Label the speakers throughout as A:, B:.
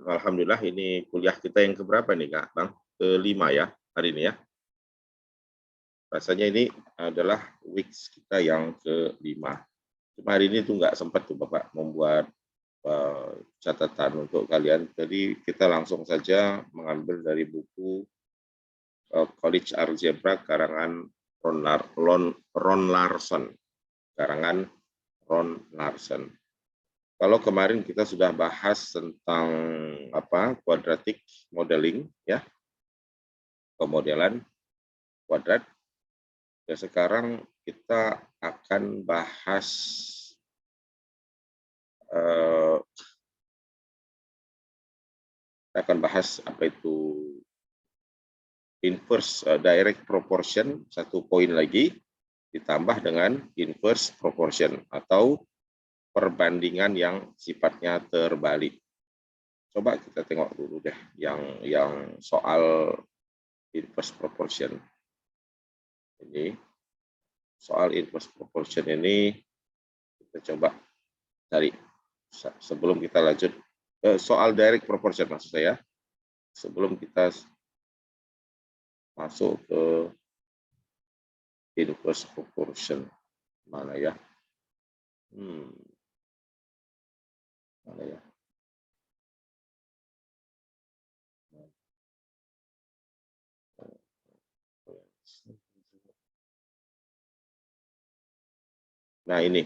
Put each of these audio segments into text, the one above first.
A: Alhamdulillah ini kuliah kita yang keberapa nih Kak Bang? Kelima ya hari ini ya. Rasanya ini adalah weeks kita yang kelima. Cuma hari ini tuh nggak sempat tuh Bapak membuat catatan untuk kalian. Jadi kita langsung saja mengambil dari buku College Algebra karangan Ron Larson. Karangan Ron Larson. Kalau kemarin kita sudah bahas tentang quadratic modeling ya, pemodelan kuadrat. Ya, sekarang kita akan bahas apa itu inverse direct proportion, satu poin lagi ditambah dengan inverse proportion atau perbandingan yang sifatnya terbalik. Coba kita tengok dulu deh yang soal inverse proportion. Ini soal inverse proportion ini kita coba cari sebelum kita lanjut soal direct proportion maksud saya, sebelum kita masuk ke inverse proportion. Mana ya? Mana ya? Nah ini,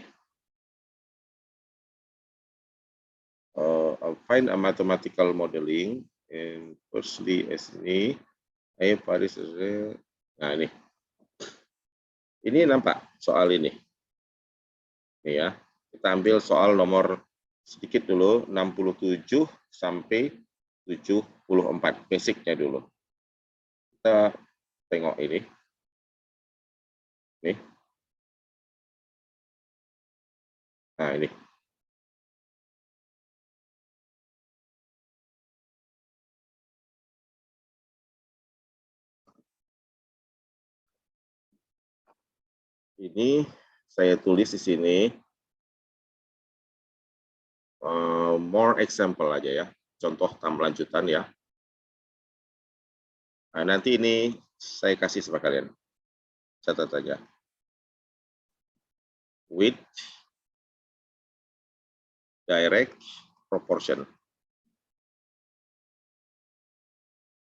A: find a mathematical modeling and firstly ini, Paris. Nah ini nampak soal ini. Ini ya, kita ambil soal nomor sedikit dulu, 67 sampai 74, basicnya dulu. Kita tengok ini. Nih. Nah ini. Ini saya tulis di sini more example aja ya, contoh lanjutan ya. Nah, nanti ini saya kasih sama kalian catatannya. With direct proportion.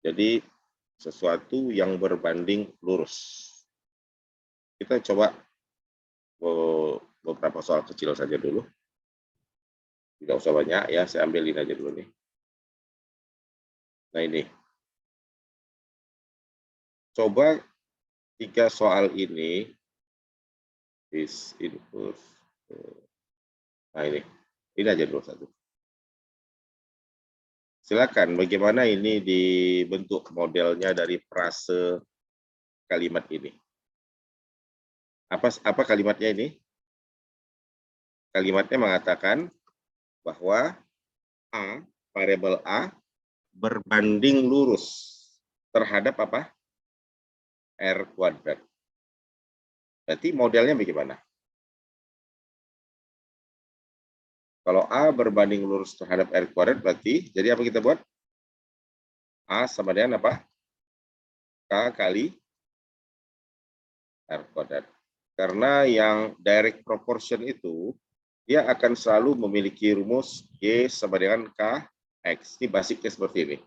A: Jadi sesuatu yang berbanding lurus. Kita coba beberapa soal kecil saja dulu. Tidak usah banyak ya, saya ambilin aja dulu nih. Nah ini. Coba 3 soal ini is inverse. Nah ini aja dulu satu. Silakan, bagaimana ini dibentuk modelnya dari frase kalimat ini? Apa kalimatnya ini? Kalimatnya mengatakan bahwa variabel A berbanding lurus terhadap apa? R kuadrat. Berarti modelnya bagaimana? Kalau A berbanding lurus terhadap R kuadrat, berarti, jadi apa kita buat? A sama dengan apa? K kali R kuadrat. Karena yang direct proportion itu, dia akan selalu memiliki rumus Y sama dengan KX. Ini basicnya seperti ini.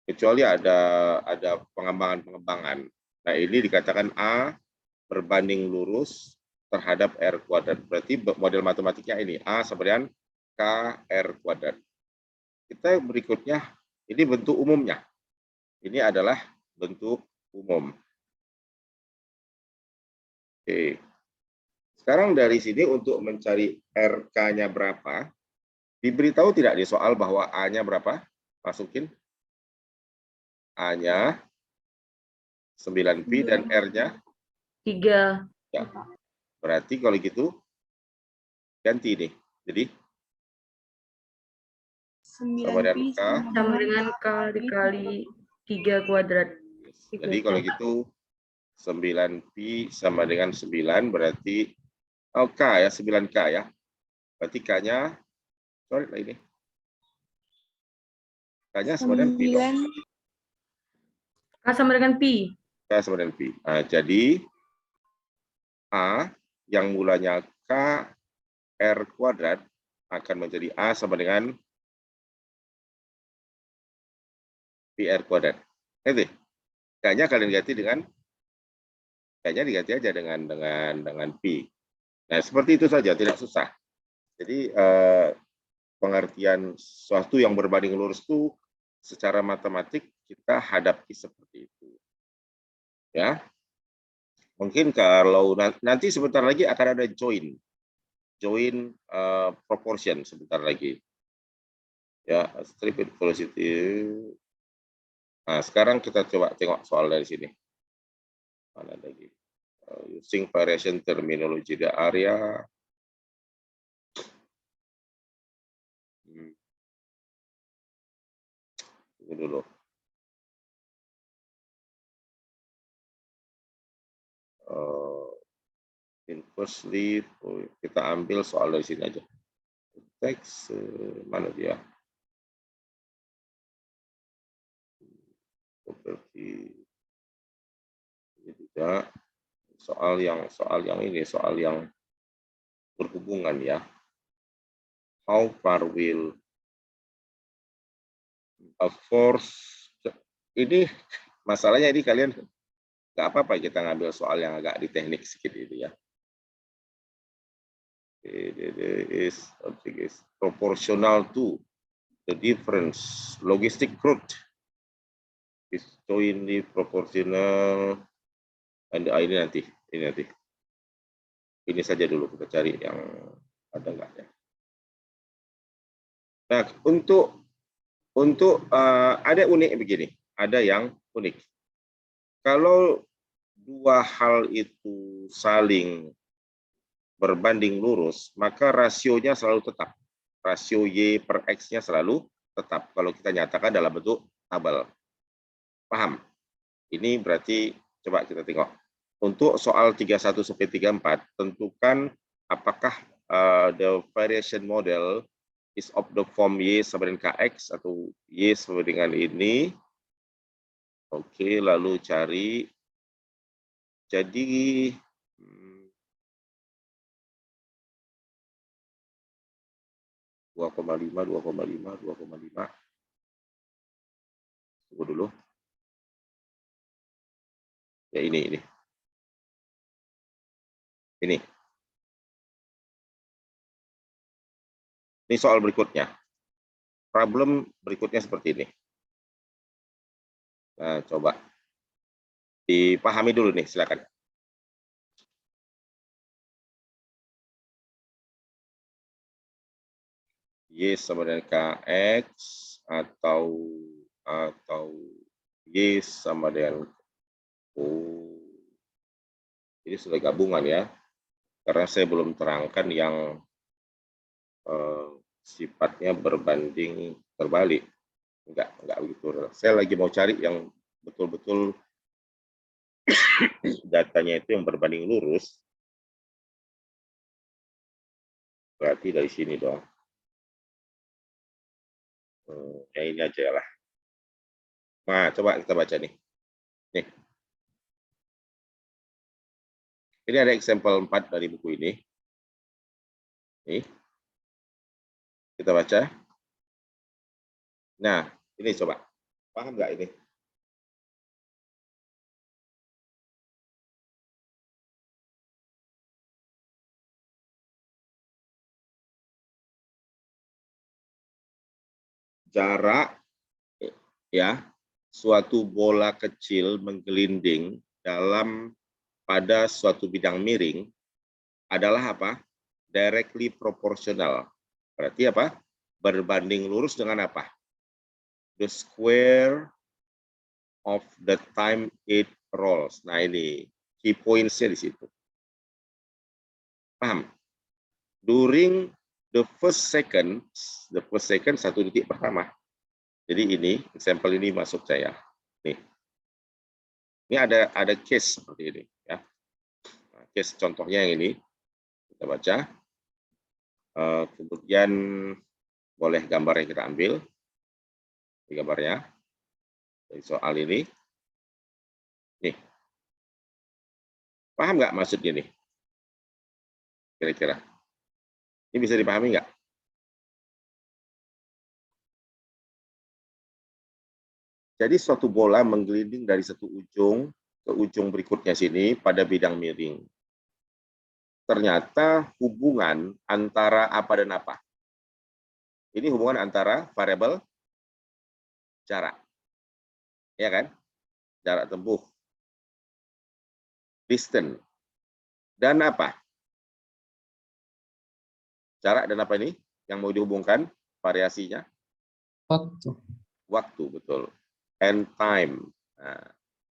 A: Kecuali ada pengembangan-pengembangan. Nah, ini dikatakan A berbanding lurus terhadap R kuadrat. Berarti model matematiknya ini, A sama dengan KR kuadrat. Kita berikutnya, ini bentuk umumnya. Ini adalah bentuk umum. Oke. Sekarang dari sini untuk mencari RK-nya berapa, diberitahu tidak di soal bahwa A-nya berapa? Masukin. A-nya 9pi dan R-nya
B: 3.
A: Ya. Berarti kalau gitu ganti nih. Jadi sama dengan K
B: sama dengan K dikali 3 kuadrat.
A: Jadi kalau gitu 9pi sama dengan 9 berarti K ya, 9K ya. Berarti K-nya Sorry lah ini. K-nya sama dengan Pi dong.
B: K sama dengan pi.
A: K sama dengan Pi. Nah, jadi A yang mulanya K R kuadrat akan menjadi A sama dengan Pi R kuadrat. Itu. K-nya kalian ganti dengan K-nya diganti aja dengan Pi. Nah, seperti itu saja, tidak susah. Jadi pengertian sesuatu yang berbanding lurus itu secara matematik kita hadapi seperti itu. Ya. Mungkin kalau nanti sebentar lagi akan ada join proportion sebentar lagi. Ya, strip velocity. Nah, sekarang kita coba tengok soal dari sini. Mana lagi? Using variation terminology the area. Tunggu dulu. Inversely, kita ambil soal dari sini aja. Teks mana dia? Properti ini tidak. Soal yang ini, soal yang berhubungan ya. How far will a force, ini masalahnya ini kalian nggak apa-apa kita ngambil soal yang agak di teknik sedikit itu ya. Is proportional to the difference logistic growth is jointly proportional, and ini nanti ini saja dulu kita cari yang ada nggak ya. Nah, untuk ada unik begini, ada yang unik. Kalau dua hal itu saling berbanding lurus, maka rasionya selalu tetap. Rasio Y per X-nya selalu tetap kalau kita nyatakan dalam bentuk tabel. Paham? Ini berarti coba kita tengok. Untuk soal 31 sampai 34, tentukan apakah the variation model is of the form Y sama dengan KX atau Y sama dengan ini. Oke, lalu cari. Jadi 2,5. Tunggu dulu. Ya ini. Ini soal berikutnya. Problem berikutnya seperti ini. Nah, coba dipahami dulu nih, silakan. Y sama dengan KX atau Y sama dengan ini sudah gabungan ya, karena saya belum terangkan yang sifatnya berbanding terbalik. Enggak begitu. Saya lagi mau cari yang betul-betul datanya itu yang berbanding lurus. Berarti dari sini dong. Ya ini aja lah. Nah, coba kita baca nih. Nih. Ini ada example 4 dari buku ini. Nih. Kita baca. Nah, ini coba. Paham nggak ini? Jarak ya, suatu bola kecil menggelinding pada suatu bidang miring adalah apa? Directly proportional. Berarti apa? Berbanding lurus dengan apa? The square of the time it rolls. Nah, ini key points-nya di situ. Paham? During the first second 1 detik pertama. Jadi ini, sampel ini masuk saya. Nih. Ini ada case seperti ini ya. Case contohnya yang ini. Kita baca. Kemudian boleh gambar yang kita ambil. Di gambarnya. Dari soal ini. Nih. Paham nggak maksudnya nih? Kira-kira. Ini bisa dipahami nggak? Jadi suatu bola menggelinding dari satu ujung ke ujung berikutnya sini pada bidang miring. Ternyata hubungan antara apa dan apa? Ini hubungan antara variabel jarak. Ya kan? Jarak tempuh. Distance. Dan apa? Jarak dan apa ini? Yang mau dihubungkan variasinya?
C: Waktu.
A: Waktu, betul. And time. Nah,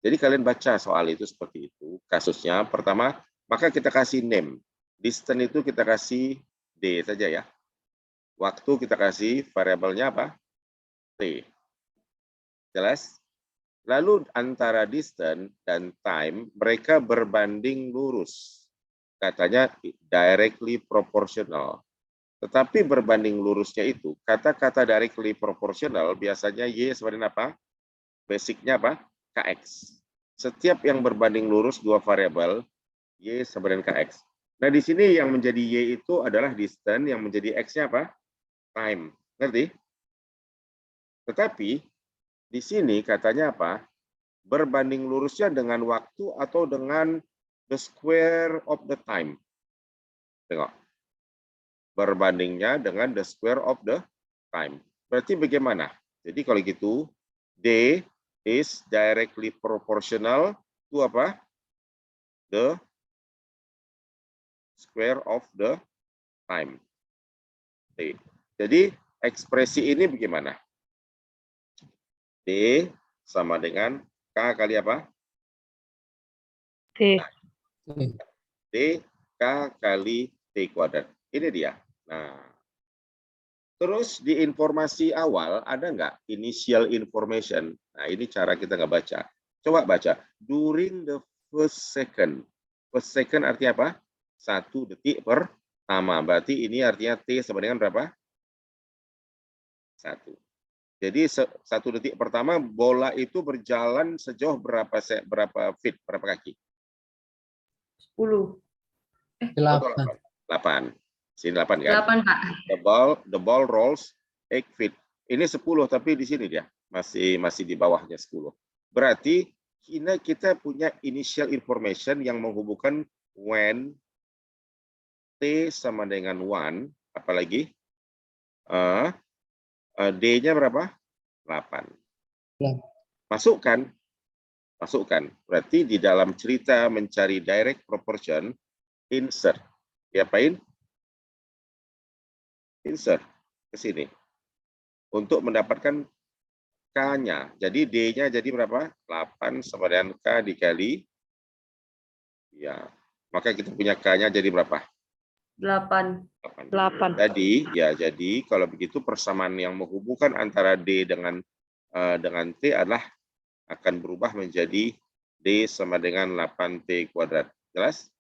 A: jadi kalian baca soal itu seperti itu. Kasusnya pertama, maka kita kasih name. Distance itu kita kasih D saja ya. Waktu kita kasih variabelnya apa? T. Jelas? Lalu antara distance dan time, mereka berbanding lurus. Katanya directly proportional. Tetapi berbanding lurusnya itu, kata-kata directly proportional biasanya Y sama dengan apa? Basicnya apa? KX. Setiap yang berbanding lurus dua variabel, Y sama dengan KX. Nah, di sini yang menjadi Y itu adalah distance, yang menjadi X-nya apa? Time. Ngerti? Tetapi, di sini katanya apa? Berbanding lurusnya dengan waktu atau dengan the square of the time. Tengok. Berbandingnya dengan the square of the time. Berarti bagaimana? Jadi kalau gitu, D is directly proportional to apa? The square of the time. D. Jadi ekspresi ini bagaimana? D sama dengan K kali apa?
B: T.
A: D K kali T kuadrat. Ini dia. Nah, terus di informasi awal ada nggak initial information? Nah, ini cara kita nggak baca. Coba baca. During the first second. First second artinya apa? 1 detik pertama. Berarti ini artinya T sama dengan berapa? 1. Jadi 1 detik pertama bola itu berjalan sejauh berapa feet, berapa kaki?
B: 10.
C: 8.
A: 8. Sini 8 kan?
B: 8, Pak.
A: The ball rolls 8 feet. Ini 10 tapi di sini dia masih di bawahnya 10. Berarti kita punya initial information yang menghubungkan when T sama dengan 1, apalagi D-nya berapa? 8. Masukkan. Berarti di dalam cerita mencari direct proportion, insert. Diapain? Insert ke sini. Untuk mendapatkan K-nya. Jadi D-nya jadi berapa? 8 sama dengan K dikali. Ya. Maka kita punya K-nya jadi berapa?
B: 8.
A: 8. Jadi kalau begitu persamaan yang menghubungkan antara D dengan T adalah akan berubah menjadi D sama dengan 8T kuadrat. Jelas?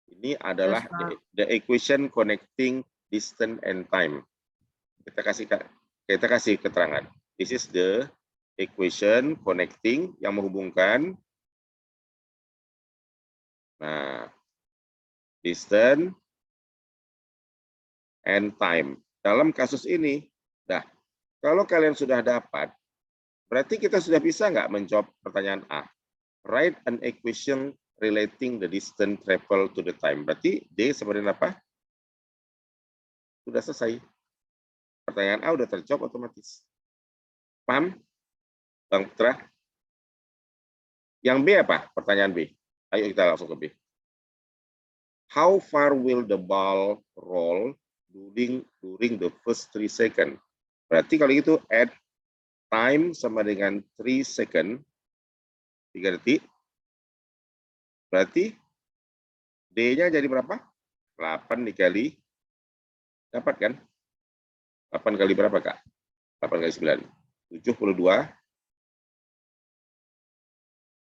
A: Ini adalah the equation connecting distance and time. Kita kasih keterangan. This is the equation connecting yang menghubungkan distance and time. Dalam kasus ini, kalau kalian sudah dapat, berarti kita sudah bisa nggak menjawab pertanyaan A? Write an equation relating the distance travel to the time. Berarti D sama dengan apa? Sudah selesai. Pertanyaan A udah terjawab otomatis. Paham? Bang Putra? Yang B apa? Pertanyaan B. Ayo kita langsung ke B. How far will the ball roll during the first 3 seconds? Berarti kalau gitu add time sama dengan 3 second, 3 detik. Berarti D-nya jadi berapa? 8 dikali, dapat kan? 8 kali berapa, Kak? 8 kali 9.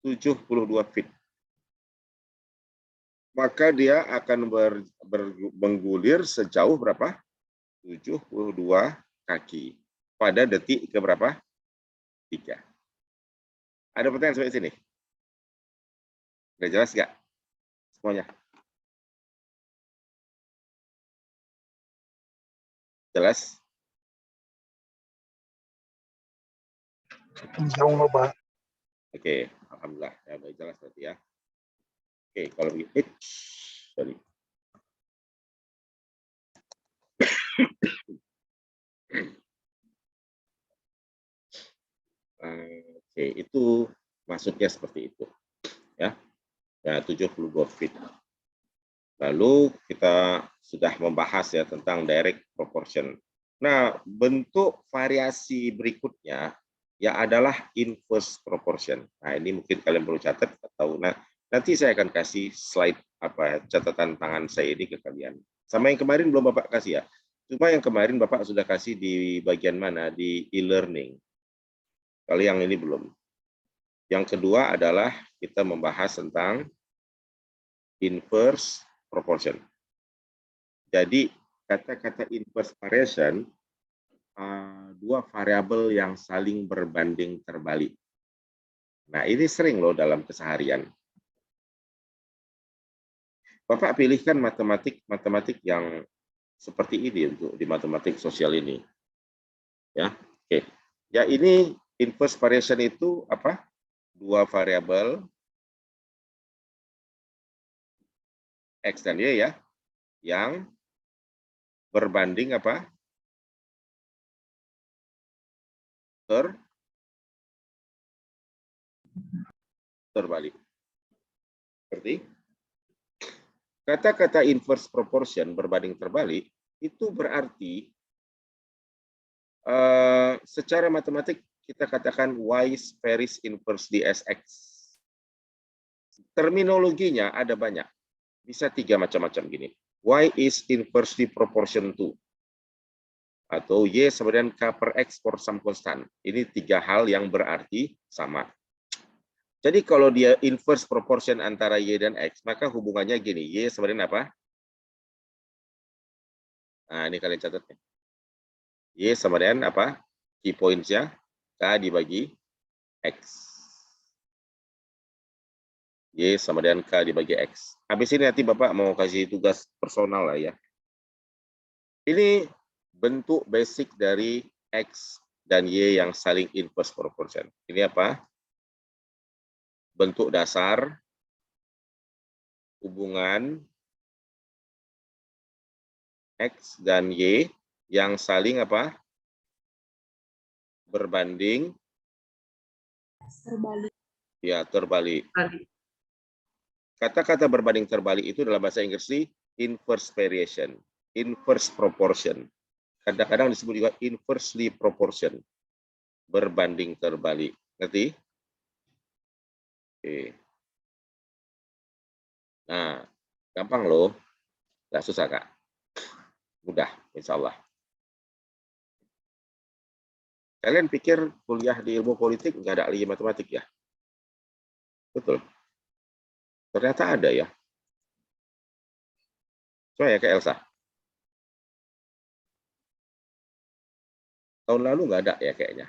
A: 72 feet. Maka dia akan menggulir sejauh berapa? 72 kaki pada detik ke berapa? 3. Ada pertanyaan sampai sini? Udah jelas nggak semuanya? Jelas?
D: Insyaallah, Pak.
A: Oke, alhamdulillah ya, udah jelas berarti ya. Oke, kalau begitu, sorry. Oke, itu maksudnya seperti itu ya. Ya, 72 feet. Lalu kita sudah membahas ya tentang direct proportion. Nah, bentuk variasi berikutnya ya adalah inverse proportion. Nah, ini mungkin kalian perlu catat atau nanti saya akan kasih slide apa catatan tangan saya ini ke kalian. Sama yang kemarin belum Bapak kasih ya. Cuma yang kemarin Bapak sudah kasih di bagian mana? Di e-learning. Kalau yang ini belum. Yang kedua adalah kita membahas tentang inverse proportion. Jadi kata-kata inverse variation dua variabel yang saling berbanding terbalik. Nah, ini sering loh dalam keseharian. Bapak pilihkan matematik yang seperti ini untuk di matematik sosial ini. Ya, oke. Ya, ini inverse variation itu apa? Dua variabel X dan Y ya, yang berbanding apa? Terbalik. Seperti kata-kata inverse proportion berbanding terbalik itu berarti secara matematik kita katakan Y varies inversely as X. Terminologinya ada banyak. Bisa 3 macam-macam gini. Y is inversely proportion to. Atau Y sama dengan K per X for some constant. Ini 3 hal yang berarti sama. Jadi kalau dia inverse proportion antara Y dan X, maka hubungannya gini. Y sama dengan apa? Nah, ini kalian catat. Y sama dengan apa? Key points-nya. K dibagi X. Y sama dengan K dibagi X. Habis ini nanti Bapak mau kasih tugas personal lah ya. Ini bentuk basic dari X dan Y yang saling inverse proportion. Ini apa? Bentuk dasar hubungan X dan Y yang saling apa? Berbanding.
E: Terbalik.
A: Ya, terbalik.
B: Balik.
A: Kata-kata berbanding terbalik itu dalam bahasa Inggris inverse variation, inverse proportion. Kadang-kadang disebut juga inversely proportion, berbanding terbalik. Ngerti? Oke. Nah, gampang loh. Nggak susah, Kak. Mudah, insya Allah. Kalian pikir kuliah di ilmu politik nggak ada lagi matematik ya? Betul. Ternyata ada ya. Coba ya ke Elsa. Tahun lalu nggak ada ya kayaknya.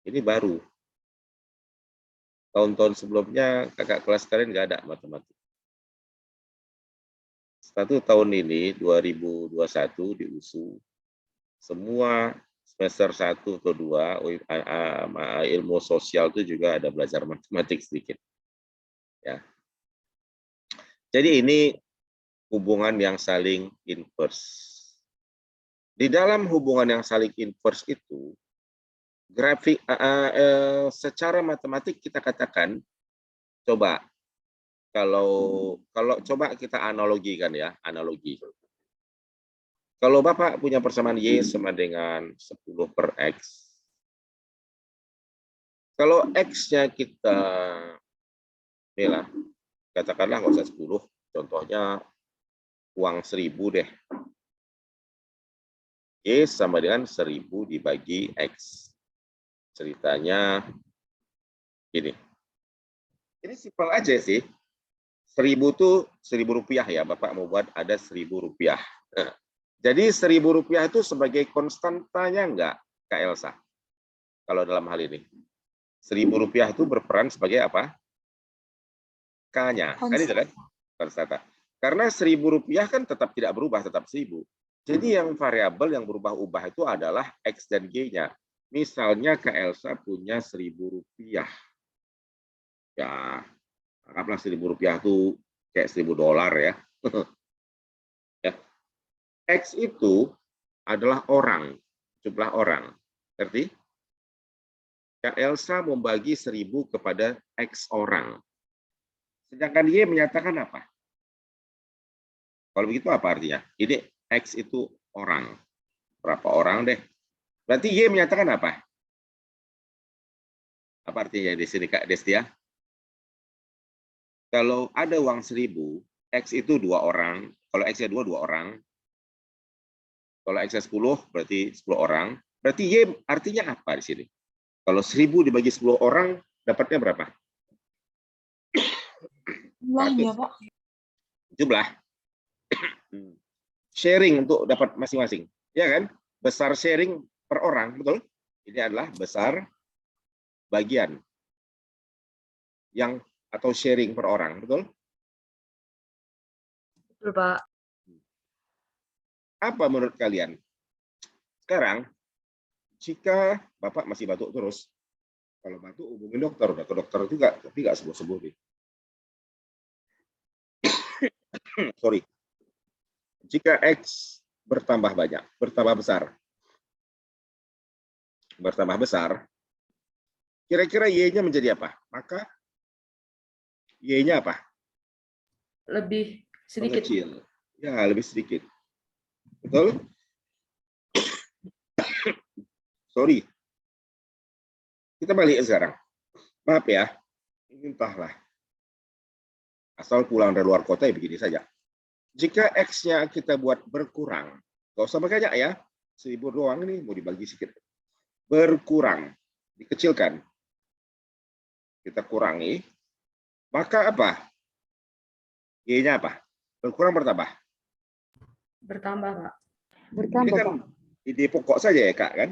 A: Ini baru. Tahun-tahun sebelumnya kakak kelas kalian nggak ada matematik. Satu tahun ini 2021 di USU semua semester 1 atau 2 ilmu sosial itu juga ada belajar matematik sedikit. Ya. Jadi ini hubungan yang saling inverse. Di dalam hubungan yang saling inverse itu grafik secara matematik kita katakan coba kalau coba kita analogikan ya, analogi. Kalau Bapak punya persamaan Y sama dengan 10 per X. Kalau X-nya kita inilah, katakanlah nggak usah 10, contohnya uang 1000 deh. Y sama dengan 1000 dibagi X. Ceritanya gini. Ini simpel aja sih. 1000 tuh 1000 rupiah ya. Bapak mau buat ada 1000 rupiah. Nah, Jadi Rp1.000 itu sebagai konstantanya enggak, Kak Elsa? Kalau dalam hal ini. Rp1.000 itu berperan sebagai apa? K-nya. Kan itu kan? Konstanta. Karena Rp1.000 kan tetap tidak berubah, tetap 1.000. Jadi yang variabel yang berubah-ubah itu adalah X dan Y-nya. Misalnya Kak Elsa punya Rp1.000. Ya, anggaplah Rp1.000 itu kayak $1.000 ya. Ya. X itu adalah orang, jumlah orang. Ngerti? Kak Elsa membagi 1.000 kepada X orang. Sedangkan Y menyatakan apa? Kalau begitu apa artinya? Ini X itu orang. Berapa orang deh? Berarti Y menyatakan apa? Apa artinya di sini Kak Destia? Kalau ada uang 1.000, X itu 2 orang. Kalau X-nya 2 orang. Kalau X-nya 10, berarti 10 orang. Berarti Y artinya apa di sini? Kalau 1.000 dibagi 10 orang, dapatnya berapa?
D: Jumlahnya, Pak.
A: Jumlah. Sharing untuk dapat masing-masing. Ya kan? Besar sharing per orang, betul? Ini adalah besar bagian yang atau sharing per orang, betul?
B: Betul, Pak.
A: Apa menurut kalian? Sekarang, jika Bapak masih batuk terus, kalau batuk hubungin dokter, udah ke dokter juga, tapi nggak sembuh-sembuh nih. Sorry. Jika X bertambah banyak, bertambah besar, kira-kira Y-nya menjadi apa? Maka Y-nya apa?
B: Lebih sedikit.
A: Mengecil. Ya, lebih sedikit. Betul? Sorry. Kita balik sekarang. Maaf ya. Entahlah. Asal pulang dari luar kota ya begini saja. Jika X-nya kita buat berkurang, nggak usah banyak ya. 1.000 doang ini mau dibagi sedikit. Berkurang. Dikecilkan. Kita kurangi. Maka apa? Y-nya apa? Berkurang bertambah?
B: Bertambah, Pak.
A: Ini
D: Bertambah,
A: kan
D: Pak.
A: ide pokok saja ya, Kak, kan?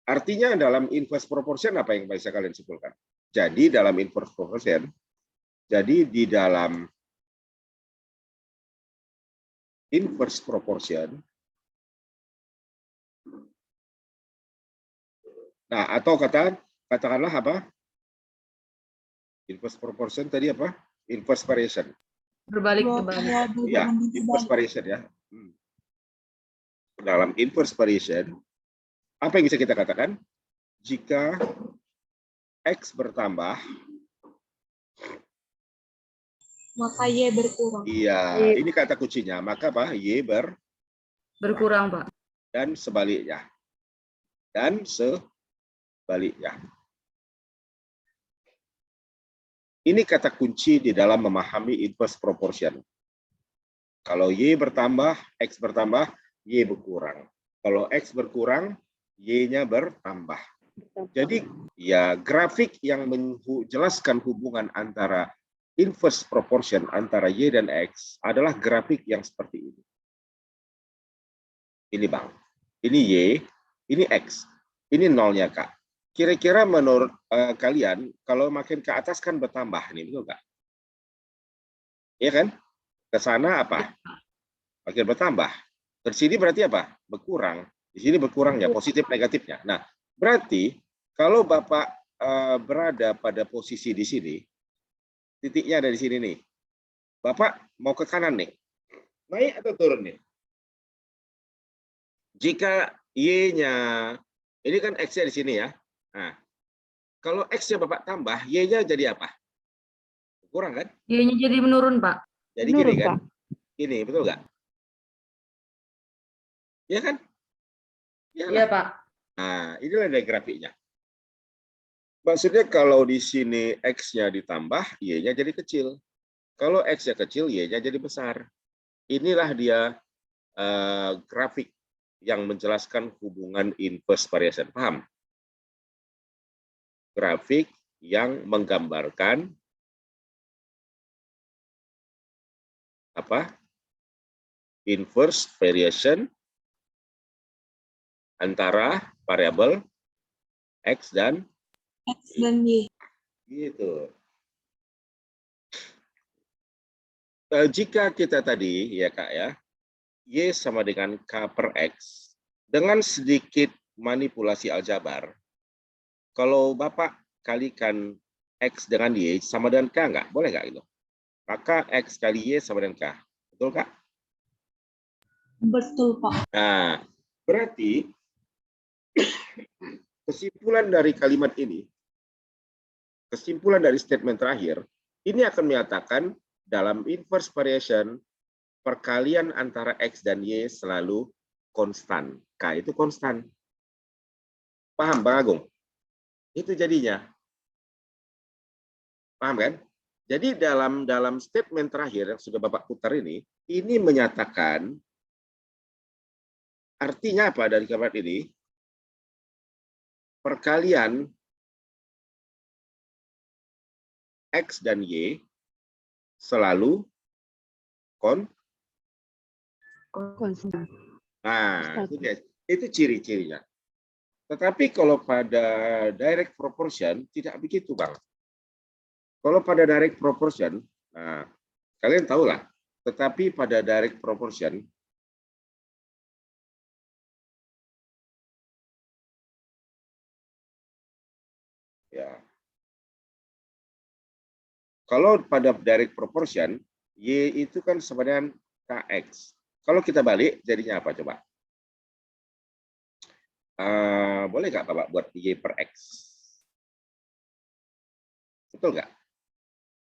A: Artinya dalam inverse proportion apa yang bisa kalian simpulkan? Jadi dalam inverse proportion, jadi di dalam inverse proportion, nah atau katakanlah apa? Inverse proportion tadi apa? Inverse variation.
B: Berbalik
D: Dua
B: kembali.
D: variabel
A: Iya,
D: berbanding
A: inverse
D: terbalik.
A: variation ya. Dalam inverse variation, apa yang bisa kita katakan? Jika X bertambah,
D: Maka Y berkurang.
A: iya, ini kata kuncinya. Maka apa? Y
B: Berkurang, Pak.
A: dan sebaliknya. Dan sebaliknya. Ini kata kunci di dalam memahami inverse proportion. Kalau Y bertambah, X bertambah, Y berkurang. Kalau X berkurang, Y-nya bertambah. Jadi ya grafik yang menjelaskan hubungan antara inverse proportion antara Y dan X adalah grafik yang seperti ini. Ini Bang, ini Y, ini X, ini nolnya Kak. Kira-kira menurut kalian, kalau makin ke atas kan bertambah nih, betul nggak? Iya kan? Ke sana apa? Makin bertambah. Ke sini berarti apa? Berkurang. Di sini berkurangnya, positif negatifnya. Nah, berarti kalau Bapak berada pada posisi di sini, titiknya ada di sini nih. Bapak mau ke kanan nih. Naik atau turun nih? Jika Y-nya, ini kan X-nya di sini ya. Nah, kalau X-nya Bapak tambah, Y-nya jadi apa? Kurang kan?
B: Y-nya jadi menurun, Pak.
A: Jadi
D: Menurun,
A: gini kan?
D: Pak.
A: Ini, betul nggak? Iya kan?
B: Iya, Pak.
A: Nah, inilah dari grafiknya. Maksudnya kalau di sini X-nya ditambah, Y-nya jadi kecil. Kalau X-nya kecil, Y-nya jadi besar. Inilah dia grafik yang menjelaskan hubungan inverse variation. Paham? Grafik yang menggambarkan apa? Inverse variation antara variabel X dan
D: X dan Y.
A: gitu. Jika kita tadi, ya Kak ya, Y sama dengan K per X, dengan sedikit manipulasi aljabar, kalau Bapak kalikan X dengan Y sama dengan K nggak? Boleh nggak itu? Maka X kali Y sama dengan K. Betul Kak?
D: Betul, Pak.
A: Nah, berarti kesimpulan dari kalimat ini, kesimpulan dari statement terakhir, ini akan menyatakan dalam inverse variation, perkalian antara X dan Y selalu konstan. K itu konstan. Paham, Bang Agung? Itu jadinya. Paham kan? Jadi dalam statement terakhir yang sudah Bapak putar ini menyatakan artinya apa dari kalimat ini? Perkalian X dan Y selalu
B: Konstan.
A: Nah, itu ciri-cirinya. Tetapi kalau pada direct proportion tidak begitu, Bang. Kalau pada direct proportion, nah, kalian tahulah, tetapi pada direct proportion ya. Kalau pada direct proportion, Y itu kan sebenarnya KX. Kalau kita balik, jadinya apa coba? Boleh nggak Bapak buat Y per X? Betul nggak?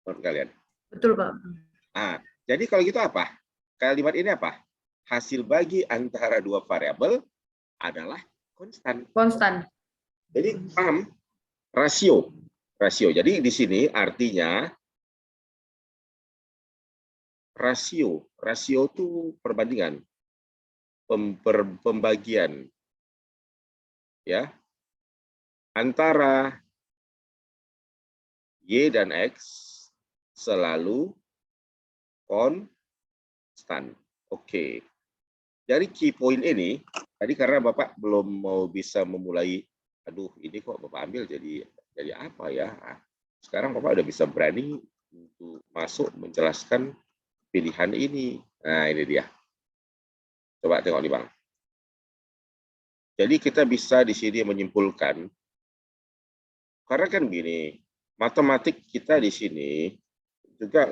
A: Menurut kalian?
B: Betul, Pak.
A: Nah, jadi kalau gitu apa? Kalimat ini apa? Hasil bagi antara dua variabel adalah konstan.
B: Konstan.
A: Jadi paham? Rasio. Jadi di sini artinya rasio itu perbandingan, pembagian ya antara Y dan X selalu konstan. Oke. Dari key point ini tadi karena Bapak belum mau bisa memulai, aduh ini kok Bapak ambil jadi apa ya? Sekarang Bapak udah bisa berani untuk masuk menjelaskan pilihan ini. Nah, ini dia. Coba tengok nih, Bang. Jadi kita bisa di sini menyimpulkan, karena kan gini, matematik kita di sini juga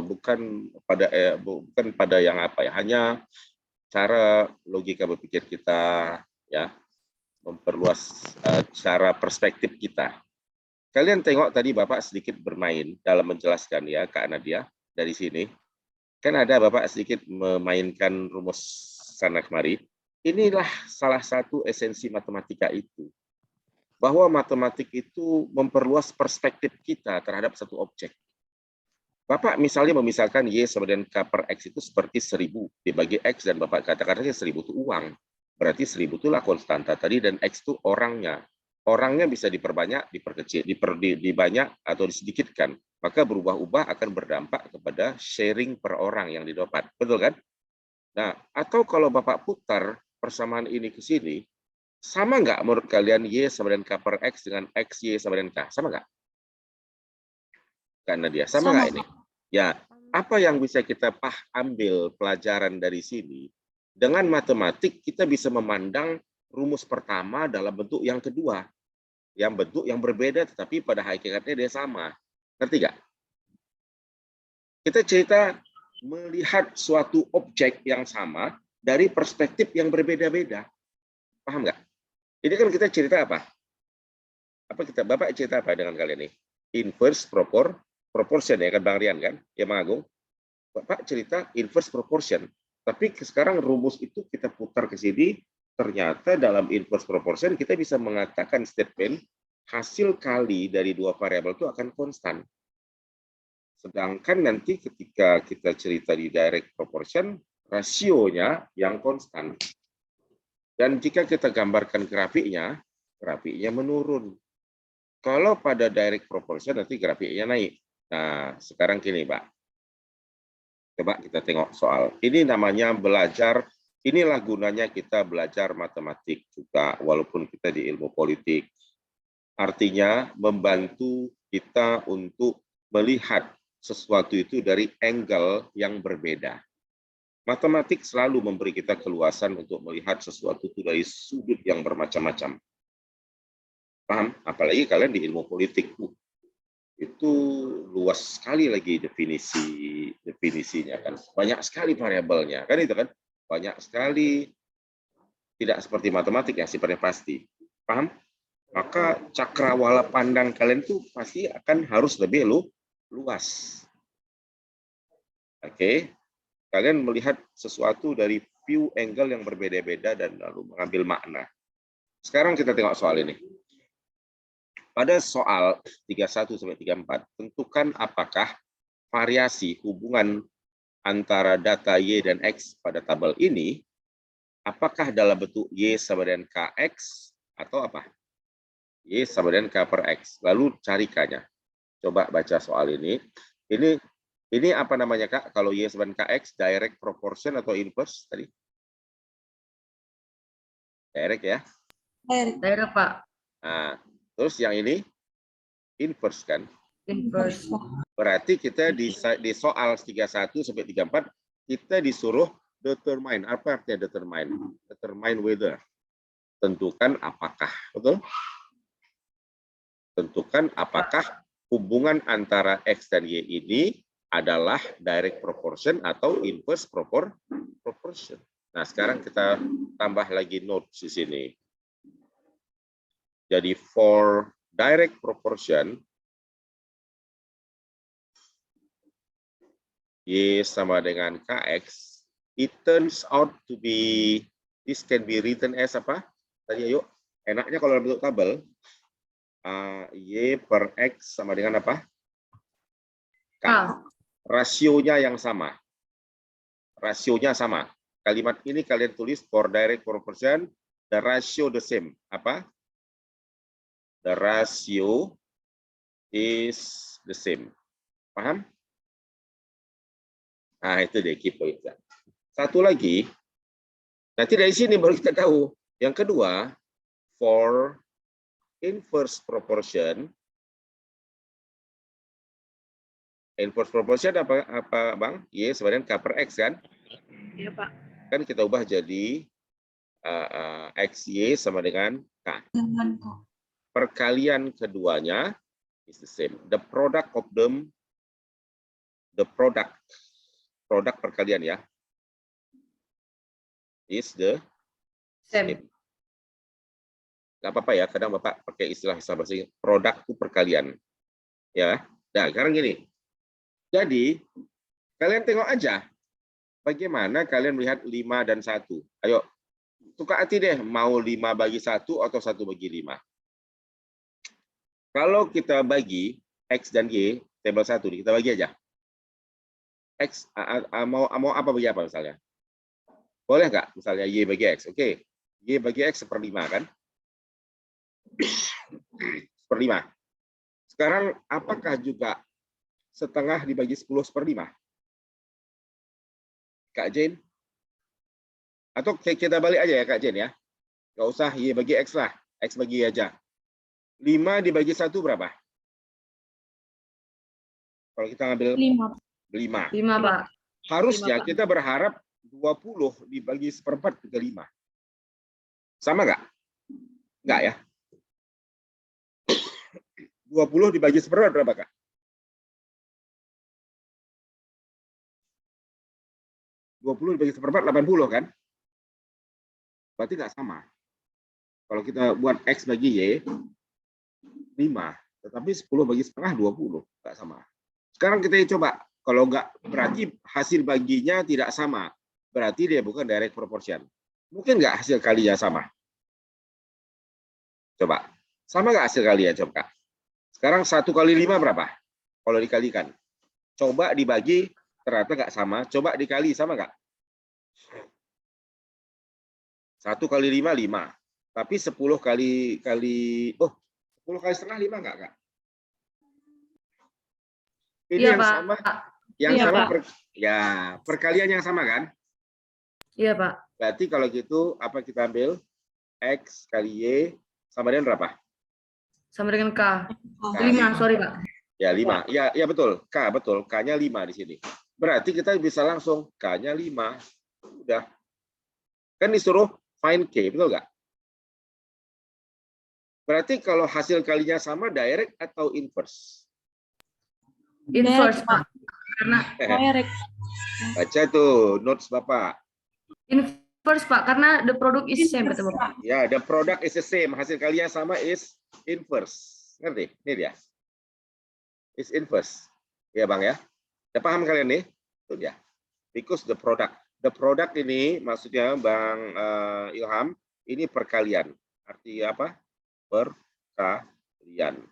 A: bukan pada yang apa ya, hanya cara logika berpikir kita ya, memperluas cara perspektif kita. Kalian tengok tadi Bapak sedikit bermain dalam menjelaskan ya Kak Nadia dari sini. Kan ada Bapak sedikit memainkan rumus sana kemari. Inilah salah satu esensi matematika itu. Bahwa matematik itu memperluas perspektif kita terhadap satu objek. Bapak misalnya memisahkan Y sama dengan K per X itu seperti 1000 dibagi X dan Bapak katakan saja 1000 itu uang. Berarti 1000 itulah konstanta tadi dan X itu orangnya. Orangnya bisa diperbanyak, diperkecil, dibanyak atau disedikitkan. Maka berubah-ubah akan berdampak kepada sharing per orang yang didapat. Betul kan? Nah, atau kalau Bapak putar persamaan ini ke sini, sama nggak menurut kalian Y sama dengan K per X dengan X, Y sama dengan K? Sama nggak? Karena dia sama nggak ini? Ya, apa yang bisa kita ambil pelajaran dari sini? Dengan matematik kita bisa memandang rumus pertama dalam bentuk yang kedua. Yang bentuk yang berbeda tetapi pada hakikatnya dia sama. Ngerti nggak? Kita cerita melihat suatu objek yang sama dari perspektif yang berbeda-beda. Paham nggak? Ini kan kita cerita apa? Bapak cerita apa dengan kalian nih? Inverse proportion ya kan Bang Rian kan? Ya Bang Agung? Bapak cerita inverse proportion. Tapi sekarang rumus itu kita putar ke sini, ternyata dalam inverse proportion kita bisa mengatakan statement hasil kali dari dua variabel itu akan konstan. Sedangkan nanti ketika kita cerita di direct proportion, rasionya yang konstan. Dan jika kita gambarkan grafiknya menurun. Kalau pada direct proportion nanti grafiknya naik. Nah, sekarang gini, Pak. Coba kita tengok soal. Ini namanya belajar Inilah gunanya kita belajar matematik juga, walaupun kita di ilmu politik. Artinya membantu kita untuk melihat sesuatu itu dari angle yang berbeda. Matematik selalu memberi kita keluasan untuk melihat sesuatu itu dari sudut yang bermacam-macam. Paham? Apalagi kalian di ilmu politik. Itu luas sekali lagi definisinya kan. Banyak sekali variabelnya. Kan itu kan? Banyak sekali, tidak seperti matematik yang sifatnya pasti. Paham? Maka cakrawala pandang kalian itu pasti akan harus lebih luas. Oke? Kalian melihat sesuatu dari view angle yang berbeda-beda dan lalu mengambil makna. Sekarang kita tengok soal ini. Pada soal 31 sampai 34, tentukan apakah variasi hubungan antara data Y dan X pada tabel ini, apakah dalam bentuk Y sama dengan KX atau apa? Y sama dengan K per X. Lalu carikannya. Coba baca soal ini. Ini apa namanya, Kak? Kalau Y sama dengan KX, direct proportion atau inverse tadi? Direct ya?
B: Daerah, Pak.
A: Nah, terus yang ini inverse kan?
B: Inverse.
A: Berarti kita di soal 31 sampai 34 kita disuruh determine. Apa artinya determine? Determine whether. Tentukan apakah, betul? Tentukan apakah hubungan antara X dan Y ini adalah direct proportion atau inverse proportion. Nah, sekarang kita tambah lagi notes di sini. Jadi for direct proportion, Y sama dengan KX, it turns out to be, this can be written as apa? Tadi ayo, enaknya kalau dalam bentuk tabel, Y per X sama dengan apa? K. Rasionya yang sama. Rasionya sama. Kalimat ini kalian tulis for direct proportion, the ratio the same. Apa? The ratio is the same. Paham? Nah, itu dia key point. Satu lagi, nanti dari sini baru kita tahu. Yang kedua, for inverse proportion. Inverse proportion apa Bang? Y sama dengan K per X kan?
B: Iya, Pak.
A: Kan kita ubah jadi XY sama dengan K. Perkalian keduanya is the same. The product of them, the product perkalian ya, is the same. Gak apa-apa ya, kadang Bapak pakai istilah bahasa Inggris, produk itu perkalian. Ya, nah sekarang gini. Jadi, kalian tengok aja bagaimana kalian melihat 5 dan 1. Ayo, tukar hati deh, mau 5 bagi 1 atau 1 bagi 5. Kalau kita bagi X dan Y, tabel 1, kita bagi aja. X, mau apa bagi apa misalnya? Boleh nggak? Misalnya Y bagi X, oke. Y bagi X 1/5 kan? 1/5. Sekarang, apakah juga setengah dibagi 10 1/5? Kak Jane? Atau kita balik aja ya Kak Jane ya? Nggak usah Y bagi X lah. X bagi Y aja. 5 dibagi 1 berapa? Kalau kita ngambil 5.
B: 5, Pak.
A: Harusnya
B: 5, Pak.
A: kita berharap 20 dibagi 1/4 ke 5. Sama nggak? Nggak ya? 20 dibagi 1/4 berapa, Kak? 20 dibagi 1/4, 80 kan? Berarti nggak sama. Kalau kita buat X bagi Y, 5. Tetapi 10 bagi setengah, 20. Nggak sama. Sekarang kita coba. Kalau nggak, berarti hasil baginya tidak sama. Berarti dia bukan direct proportion. Mungkin nggak hasil kalinya sama? Coba. Sama nggak hasil kalinya? Coba. Sekarang 1 kali 5 berapa? Kalau dikalikan. Coba dibagi, ternyata nggak sama. Coba dikali, sama nggak? 1 kali 5, 5. Tapi 10 kali 10 kali setengah 5 nggak, Kak? Ini
B: Iya,
A: yang
B: Pak.
A: sama. Yang
D: Iya,
A: sama
D: Pak.
A: perkalian yang sama kan?
B: Iya, Pak.
A: Berarti kalau gitu apa kita ambil? X kali Y sama dengan berapa?
B: Sama dengan K.
D: K.
B: 5, sorry Pak.
A: Ya 5. Ya betul. K betul. K-nya 5 di sini. Berarti kita bisa langsung K-nya 5. Udah. Kan disuruh find K, betul nggak? Berarti kalau hasil kalinya sama direct atau inverse?
B: Inverse
D: Direct,
B: Pak. Karena
D: Direct.
A: Baca tuh notes Bapak.
B: inverse Pak, karena the product is same kata
D: Inverse,
B: Bapak.
D: Pak.
A: Ya, the product is the same. Hasil kalian sama is inverse. Ngerti? Ini dia. Is inverse. Ya, Bang ya. Udah paham kalian nih? Itu dia. Because the product. The product ini maksudnya Bang Ilham, ini perkalian. Artinya apa? Perkalian.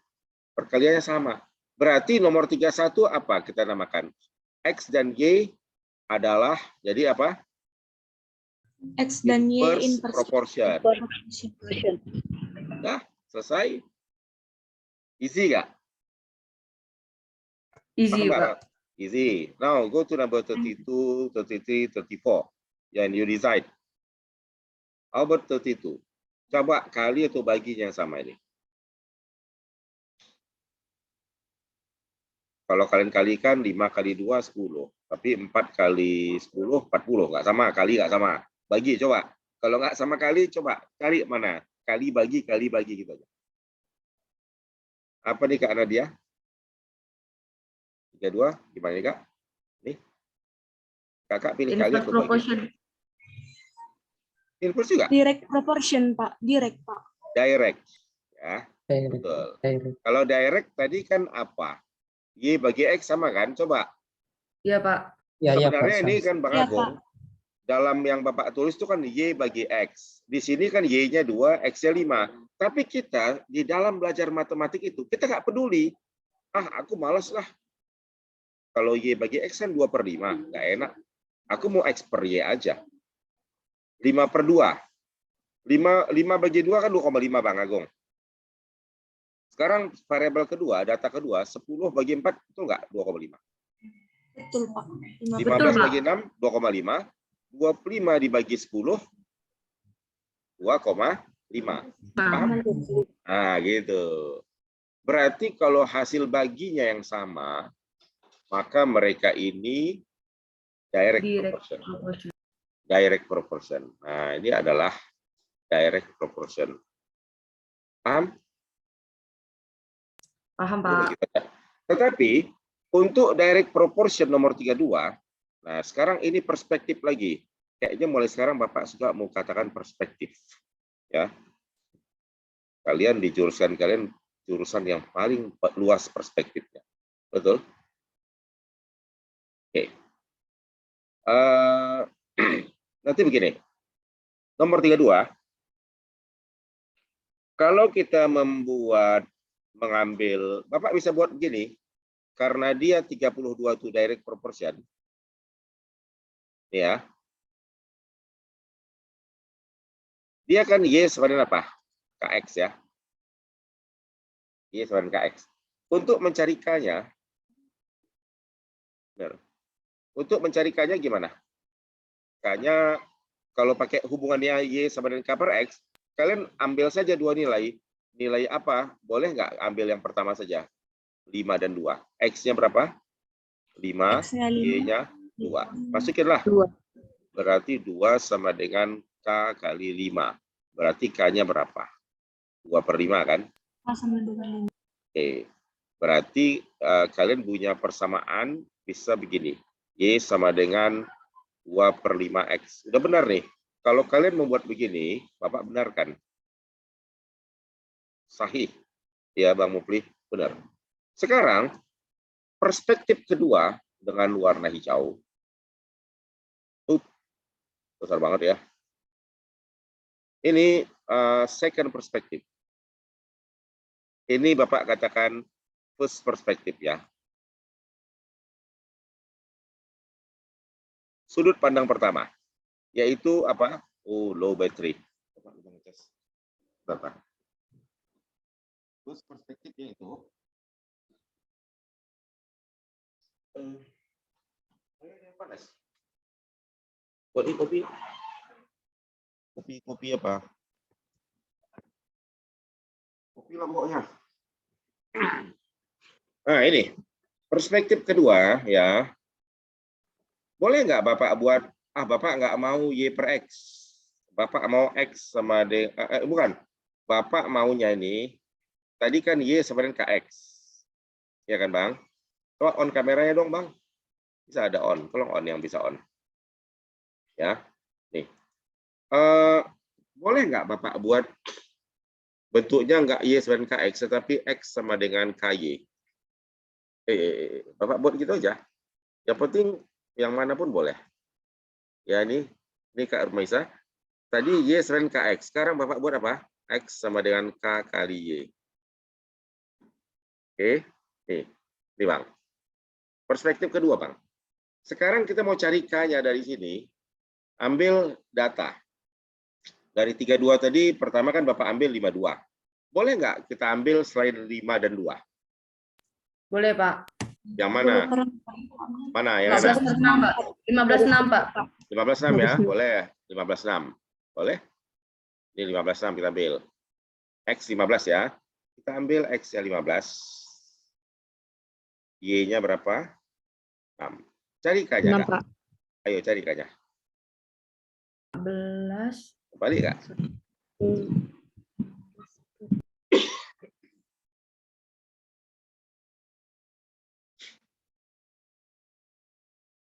A: Perkaliannya sama. Berarti nomor 31 apa kita namakan? X dan Y adalah jadi apa?
D: X dan Y
A: Inverse
D: inverse.
A: proportion. Nah, selesai. Easy nggak?
B: Easy
A: Paham
B: Pak.
A: nggak? Easy. Now go to number 32, 33, 34. And you decide. How about 32? Coba kali atau baginya yang sama ini. Kalau kalian kalikan 5 kali 2, 10. Tapi 4 kali 10, 40. Nggak sama, kali nggak sama. Bagi coba. Kalau nggak sama kali, coba cari mana. Kali bagi gitu aja. Apa nih Kak Nadia? 32, gimana nih Kak? Nih. Kakak pilih kali
B: Inverse
A: atau bagi?
B: proportion.
A: Inverse juga?
D: Direct proportion, Pak. Direct, Pak.
A: Direct. Ya,
C: Direct.
A: betul.
C: Direct.
A: Kalau direct tadi kan apa? Y bagi X sama kan? Coba.
B: Iya Pak.
C: Ya, ya, Pak.
A: Sebenarnya ini kan Bang
D: Iya,
A: Agung, dalam yang Bapak tulis itu kan Y bagi X. Di sini kan Y-nya 2, X-nya 5. Tapi kita di dalam belajar matematik itu, kita nggak peduli. Ah, aku malas lah. Kalau Y bagi X kan 2/5, nggak enak. Aku mau X per Y aja. 5/2. 5 bagi 2 kan 2,5 Bang Agung. Sekarang variabel kedua, data kedua, 10 bagi 4, itu enggak 2,5.
D: Betul, Pak.
A: 15
B: Betul, Pak.
A: bagi 6, 2,5. 25 dibagi 10, 2,5. Paham? Nah, gitu. Berarti kalau hasil baginya yang sama, maka mereka ini direct proportion. Direct proportion. Nah, ini adalah direct proportion. Paham?
B: Paham Pak.
A: Tetapi untuk direct proportion nomor 32, nah sekarang ini perspektif lagi. Kayaknya mulai sekarang Bapak juga mau katakan perspektif. Ya. Kalian di jurusan kalian jurusan yang paling luas perspektifnya. Betul? Oke. Nanti begini. Nomor 32. Kalau kita mengambil, Bapak bisa buat begini. Karena dia 32 itu direct proportion. Ya. Dia kan Y sama dengan apa? KX ya. Y sama dengan KX. Untuk mencari K-nya, untuk mencari K-nya gimana? K-nya kalau pakai hubungannya Y sama dengan K per X, kalian ambil saja dua nilai. Nilai apa? Boleh nggak ambil yang pertama saja? 5 dan 2. X-nya berapa? 5,
D: X-nya 5.
A: Y-nya 2. Masukinlah.
B: 2.
A: Berarti 2 sama dengan K kali 5. Berarti K-nya berapa? 2/5 kan?
D: Sama dengan 5.
A: Oke. Berarti kalian punya persamaan bisa begini. Y sama dengan 2/5X. Udah benar nih. Kalau kalian membuat begini, Bapak benarkan. Sahih. Ya, Bang Mufli, benar. Sekarang, perspektif kedua dengan warna hijau. Besar banget ya. Ini second perspektif. Ini Bapak katakan first perspektif ya. Sudut pandang pertama, yaitu apa? Oh, low battery. Bapak. Terus perspektifnya itu panas. Kopi. Kopi apa? Kopi lomboknya. Nah, ini perspektif kedua ya. Boleh nggak Bapak buat, Bapak nggak mau Y per X. Bapak mau X sama bukan. Bapak maunya ini, tadi kan Y sama dengan KX. Ya kan Bang? Coba on kameranya dong Bang. Bisa ada on, tolong on yang bisa on. Ya, nih. Boleh nggak Bapak buat bentuknya nggak Y sama dengan KX, tetapi X sama dengan KY. Bapak buat gitu aja. Yang penting yang manapun boleh. Ya ini Kak Rumaisa. Tadi Y sama dengan KX. Sekarang Bapak buat apa? X sama dengan K kali Y. Oke, nih Bang. Perspektif kedua Bang. Sekarang kita mau cari K-nya dari sini. Ambil data. Dari 32 tadi, pertama kan Bapak ambil 52. Boleh nggak kita ambil selain 5 dan 2?
B: Boleh, Pak.
A: Yang mana? Mana? Yang
B: 15/6, Pak. 15/6, Pak.
A: 15/6 ya, boleh. 15/6. Boleh? Ini 15/6 kita ambil. X 15 ya. Kita ambil X-nya 15. Y-nya berapa? 6. Cari K-nya, Kak. Ayo cari K-nya.
B: 15.
A: Balik, Kak.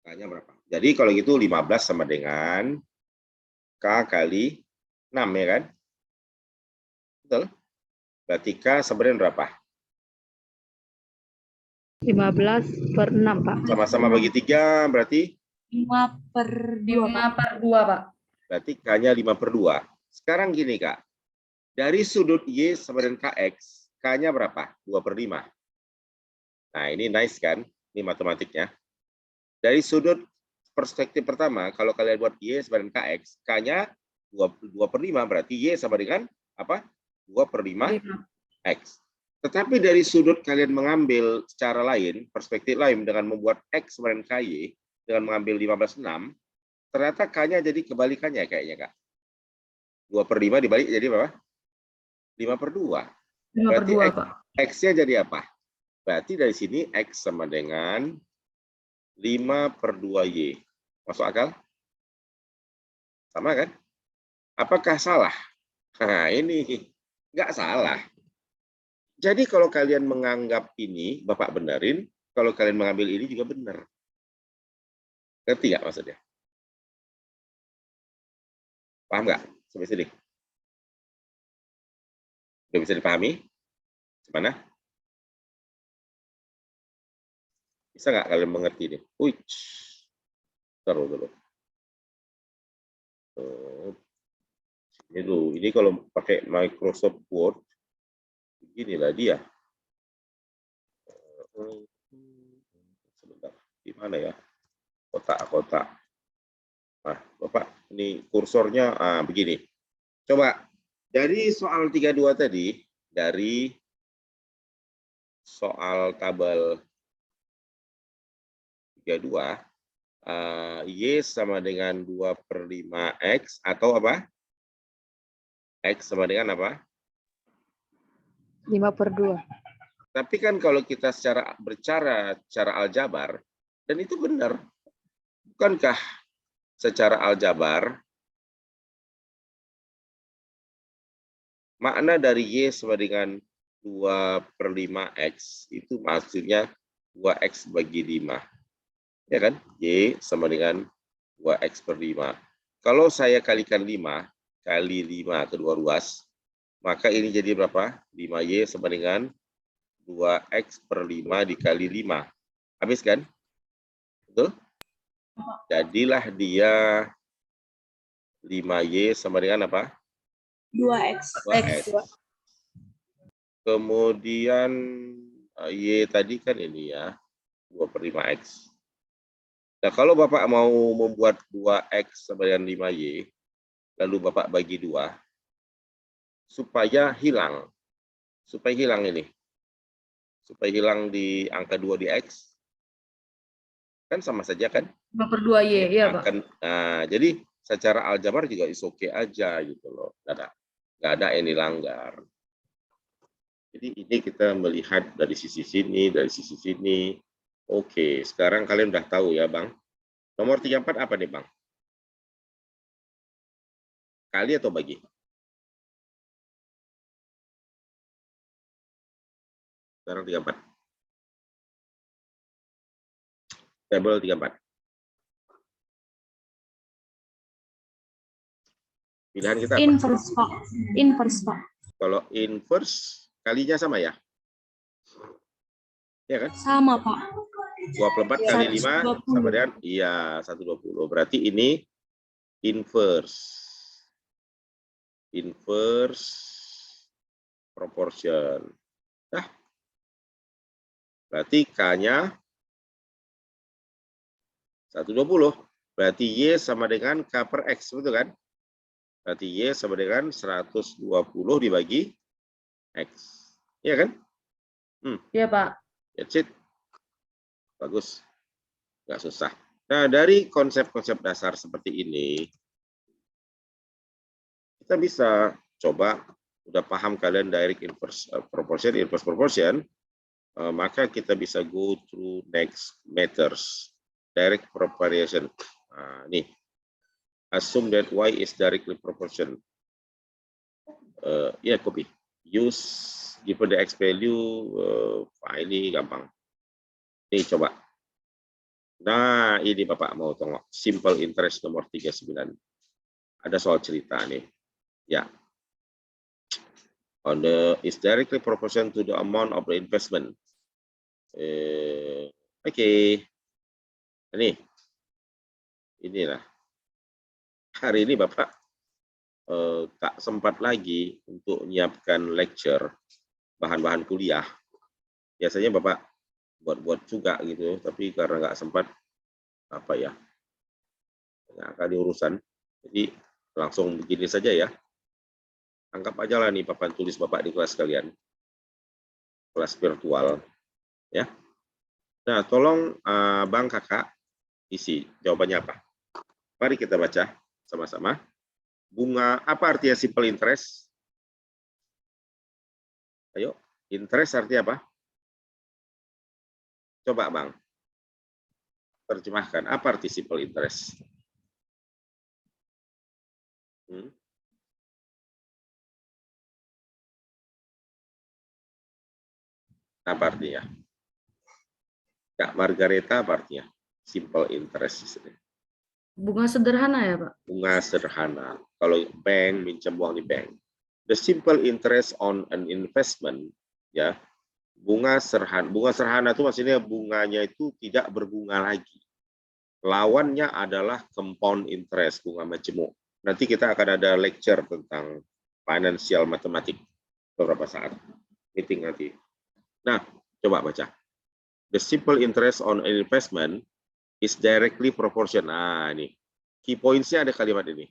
A: K-nya berapa? Jadi kalau gitu 15 sama dengan K kali 6 ya kan? Betul? Berarti K sama dengan berapa?
E: 15/6, Pak.
A: Sama-sama bagi 3 berarti?
D: 5/2.
B: 5/2, Pak.
A: Berarti K-nya 5/2. Sekarang gini, Kak. Dari sudut Y sama dengan KX, K-nya berapa? 2/5. Nah, ini nice kan? Ini matematiknya. Dari sudut perspektif pertama, kalau kalian buat Y sama dengan KX, K-nya 2/5, berarti Y sama dengan apa? 2/5 X. Tetapi dari sudut kalian mengambil secara lain, perspektif lain dengan membuat X sama dengan KY, dengan mengambil 15/6, ternyata K-nya jadi kebalikannya kayaknya, Kak. 2/5 dibalik jadi berapa? 5/2.
B: 5/2, Pak.
A: X-nya jadi apa? Berarti dari sini X sama dengan 5/2Y. Masuk akal? Sama kan? Apakah salah? Nah, ini nggak salah. Jadi kalau kalian menganggap ini, Bapak benerin. Kalau kalian mengambil ini juga benar. Ngerti nggak maksudnya? Paham nggak sampai sini? Udah bisa dipahami? Gimana? Bisa nggak kalian mengerti ini? Taruh dulu. Ini dulu. Ini kalau pakai Microsoft Word, beginilah dia. Sebentar. Di mana ya? Kotak-kotak. Nah, Bapak, ini kursornya begini. Coba dari soal 32 tadi, dari soal tabel 32, Y sama dengan 2/5X atau apa? X sama dengan apa?
E: 5/2.
A: Tapi kan kalau kita berbicara secara aljabar, dan itu benar. Bukankah secara aljabar, makna dari Y sama dengan 2/5X itu maksudnya 2X bagi 5. Ya kan? Y sama dengan 2X/5. Kalau saya kalikan 5 kali 5 kedua ruas, maka ini jadi berapa? 5Y sama dengan 2X/5 dikali 5. Habis kan? Betul? Jadilah dia 5Y sama dengan apa?
D: 2X.
A: 2X. Kemudian Y tadi kan ini ya, 2/5X. Nah, kalau Bapak mau membuat 2X sama dengan 5Y, lalu Bapak bagi 2, supaya hilang. Supaya hilang ini. Supaya hilang di angka 2 di X. Kan sama saja kan?
B: 5/2Y, iya, Pak.
A: Nah, jadi secara aljabar juga is oke aja gitu loh. Nggak ada yang dilanggar. Jadi ini kita melihat dari sisi sini, dari sisi sini. Oke, sekarang kalian udah tahu ya, Bang. Nomor 34 apa nih, Bang? Kali atau bagi? Sekarang 34. Tabel 34. Pilihan kita apa?
D: Inverse, Pak. Inverse, Pak.
A: Kalau inverse, kalinya sama ya? Ya kan?
D: Sama, Pak.
A: 24 kali 5 sama dengan? Iya, 120. Berarti ini inverse. Inverse proportion. Nah, berarti K-nya 120. Berarti Y sama dengan K per X, betul kan? Berarti Y sama dengan 120 dibagi X. Iya kan?
B: Iya, Pak.
A: That's it. Bagus. Nggak susah. Nah, dari konsep-konsep dasar seperti ini, kita bisa coba, udah paham kalian direct inverse proportion, inverse proportion, maka kita bisa go through next methods. Direct proportion. Nah, nih. Assume that Y is directly proportion. Ya, copy. Use given the X value, ini gampang. Nih, coba. Nah, ini Bapak mau tengok. Simple interest nomor 39. Ada soal cerita nih. Ya. On the is directly proportional to the amount of the investment. Oke. Inilah. Hari ini Bapak tak sempat lagi untuk menyiapkan lecture, bahan-bahan kuliah. Biasanya Bapak buat-buat juga gitu, tapi karena nggak sempat, apa ya, banyak kali urusan, jadi langsung begini saja ya. Anggap aja lah nih papan tulis Bapak di kelas kalian, kelas virtual, ya. Nah, tolong Bang Kakak isi jawabannya apa. Mari kita baca sama-sama. Bunga, apa artinya simple interest? Ayo, interest artinya apa? Coba Bang, terjemahkan. Apa arti simple interest? Apa artinya? Kak Margareta, apa artinya? Simple interest.
B: Bunga sederhana ya, Pak?
A: Bunga sederhana. Kalau bank, minjem uang di bank. The simple interest on an investment, ya, bunga sederhana itu maksudnya bunganya itu tidak berbunga lagi. Lawannya adalah compound interest, bunga majemuk. Nanti kita akan ada lecture tentang financial mathematics beberapa saat meeting nanti. Nah, coba baca. The simple interest on an investment is directly proportional. Nah, ini key points-nya ada kalimat ini.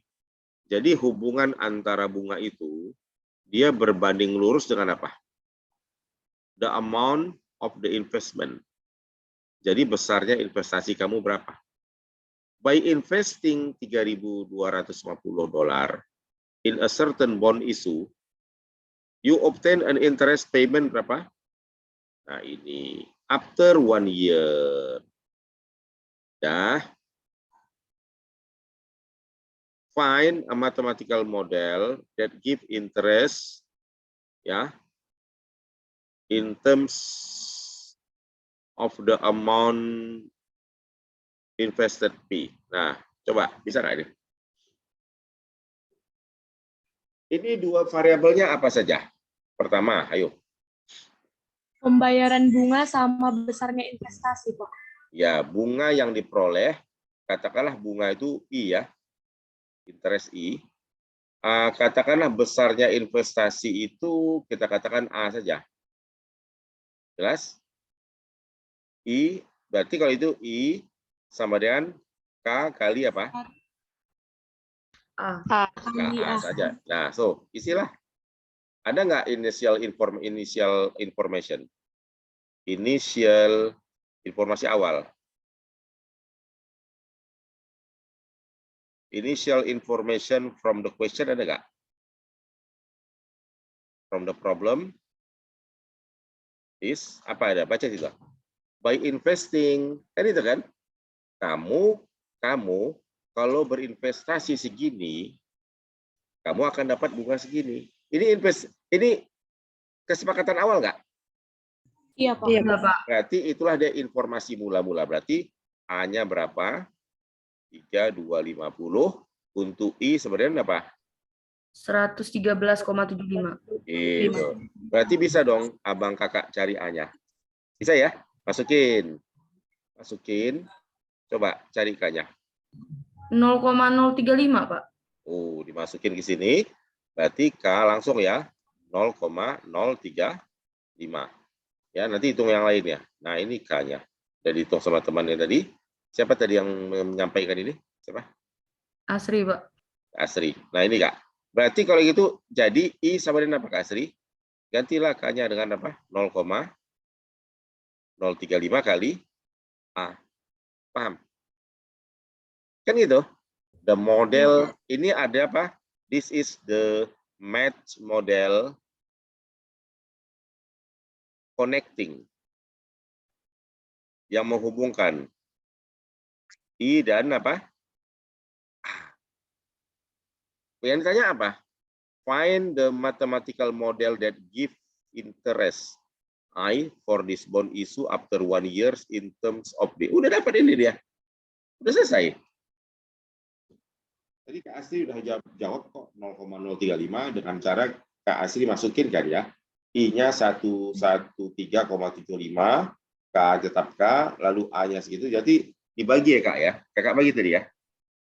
A: Jadi hubungan antara bunga itu dia berbanding lurus dengan apa? The amount of the investment. Jadi besarnya investasi kamu berapa? By investing $3.250 in a certain bond issue, you obtain an interest payment berapa? Nah, ini after 1 year. Ya. Find a mathematical model that give interest, ya, in terms of the amount invested fee. Nah, coba bisa nggak ini? Ini dua variabelnya apa saja? Pertama, ayo.
D: Pembayaran bunga sama besarnya investasi, Pak.
A: Ya, bunga yang diperoleh, katakanlah bunga itu I ya, interest I. Katakanlah besarnya investasi itu kita katakan A saja. Jelas? I, berarti kalau itu I sama dengan K kali apa?
B: A.
D: Kali
A: A
D: A.
A: saja. Nah, so isilah. Ada nggak initial information? Initial informasi awal. Initial information from the question ada nggak? From the problem is apa ada? Baca juga. By investing, kan itu kan? Kamu kalau berinvestasi segini, kamu akan dapat bunga segini. Ini kesepakatan awal nggak?
D: Iya, Pak.
B: Iya, Pak.
A: Berarti itulah dia informasi mula-mula. Berarti A-nya berapa? 3250. Untuk I sebenarnya apa?
B: 113,75.
A: Itu. Berarti bisa dong abang kakak cari A-nya. Bisa ya? Masukin. Coba cari K-nya.
B: 0,035, Pak.
A: Oh, dimasukin ke sini. Berarti K langsung ya. 0,035. Ya, nanti hitung yang lainnya. Nah, ini K-nya. Udah dihitung sama temannya tadi. Siapa tadi yang menyampaikan ini? Siapa?
B: Asri, Pak.
A: Asri. Nah, ini Kak. Berarti kalau gitu, jadi I sama dengan apa Kak Asri? Gantilah K-nya dengan apa? 0,035 kali A. Paham? Kan gitu. The model, ini ada apa? This is the match model connecting. Yang menghubungkan I dan apa? A. Yang ditanya apa? Find the mathematical model that give interest I for this bond issue after 1 year in terms of B. Udah dapat ini dia. Udah selesai. Tadi Kak Asri udah jawab kok 0,035 dengan cara Kak Asri masukin kan ya. I-nya 113,75, K tetap K, lalu A-nya segitu. Jadi dibagi ya Kak ya. Kakak bagi tadi ya.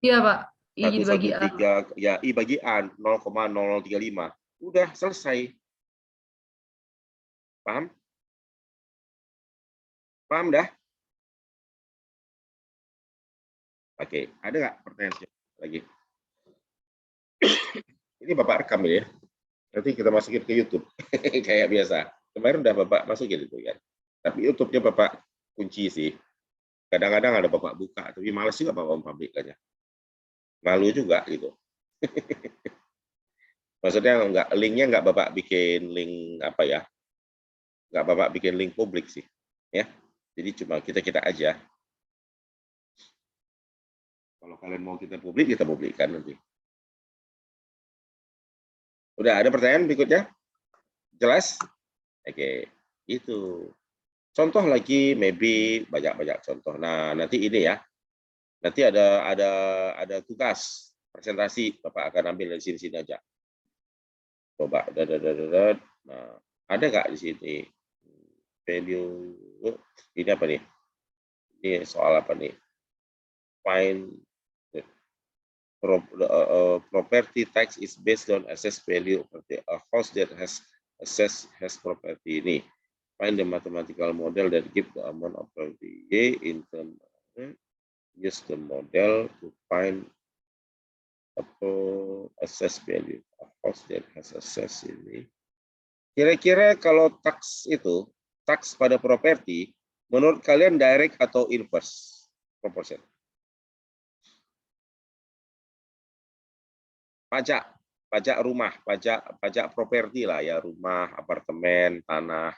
B: Iya, Pak. I dibagi A.
A: 113, ya I bagi A 0,0035. Udah selesai. Paham? Paham dah? Oke, ada nggak pertanyaan lagi? Ini Bapak rekam ya. Nanti kita masukin ke YouTube. Kayak biasa. Kemarin udah Bapak masukin itu kan. Tapi YouTube-nya Bapak kunci sih. Kadang-kadang ada Bapak buka, tapi malas juga Bapak mempublikkannya. Malu juga gitu. Maksudnya linknya nggak Bapak bikin link apa ya? Nggak Bapak bikin link publik sih. Ya. Jadi cuma kita aja. Kalau kalian mau kita publik, kita publikkan nanti. Udah ada pertanyaan berikutnya? Jelas? Oke, itu. Contoh lagi, maybe banyak-banyak contoh. Nah, nanti ini ya. Nanti ada tugas presentasi, Bapak akan ambil dari sini aja. Coba, nah, ada nggak di sini? Value, ini apa nih? Ini soal apa nih? Find property tax is based on assessed value of the house that has assessed has property ini. Find the mathematical model that give the amount of property Y in term. Use the model to find assessed value of house that has assessed ini. Kira-kira kalau tax itu, tax pada properti, menurut kalian direct atau inverse proportion? Pajak rumah, pajak properti lah ya, rumah, apartemen, tanah.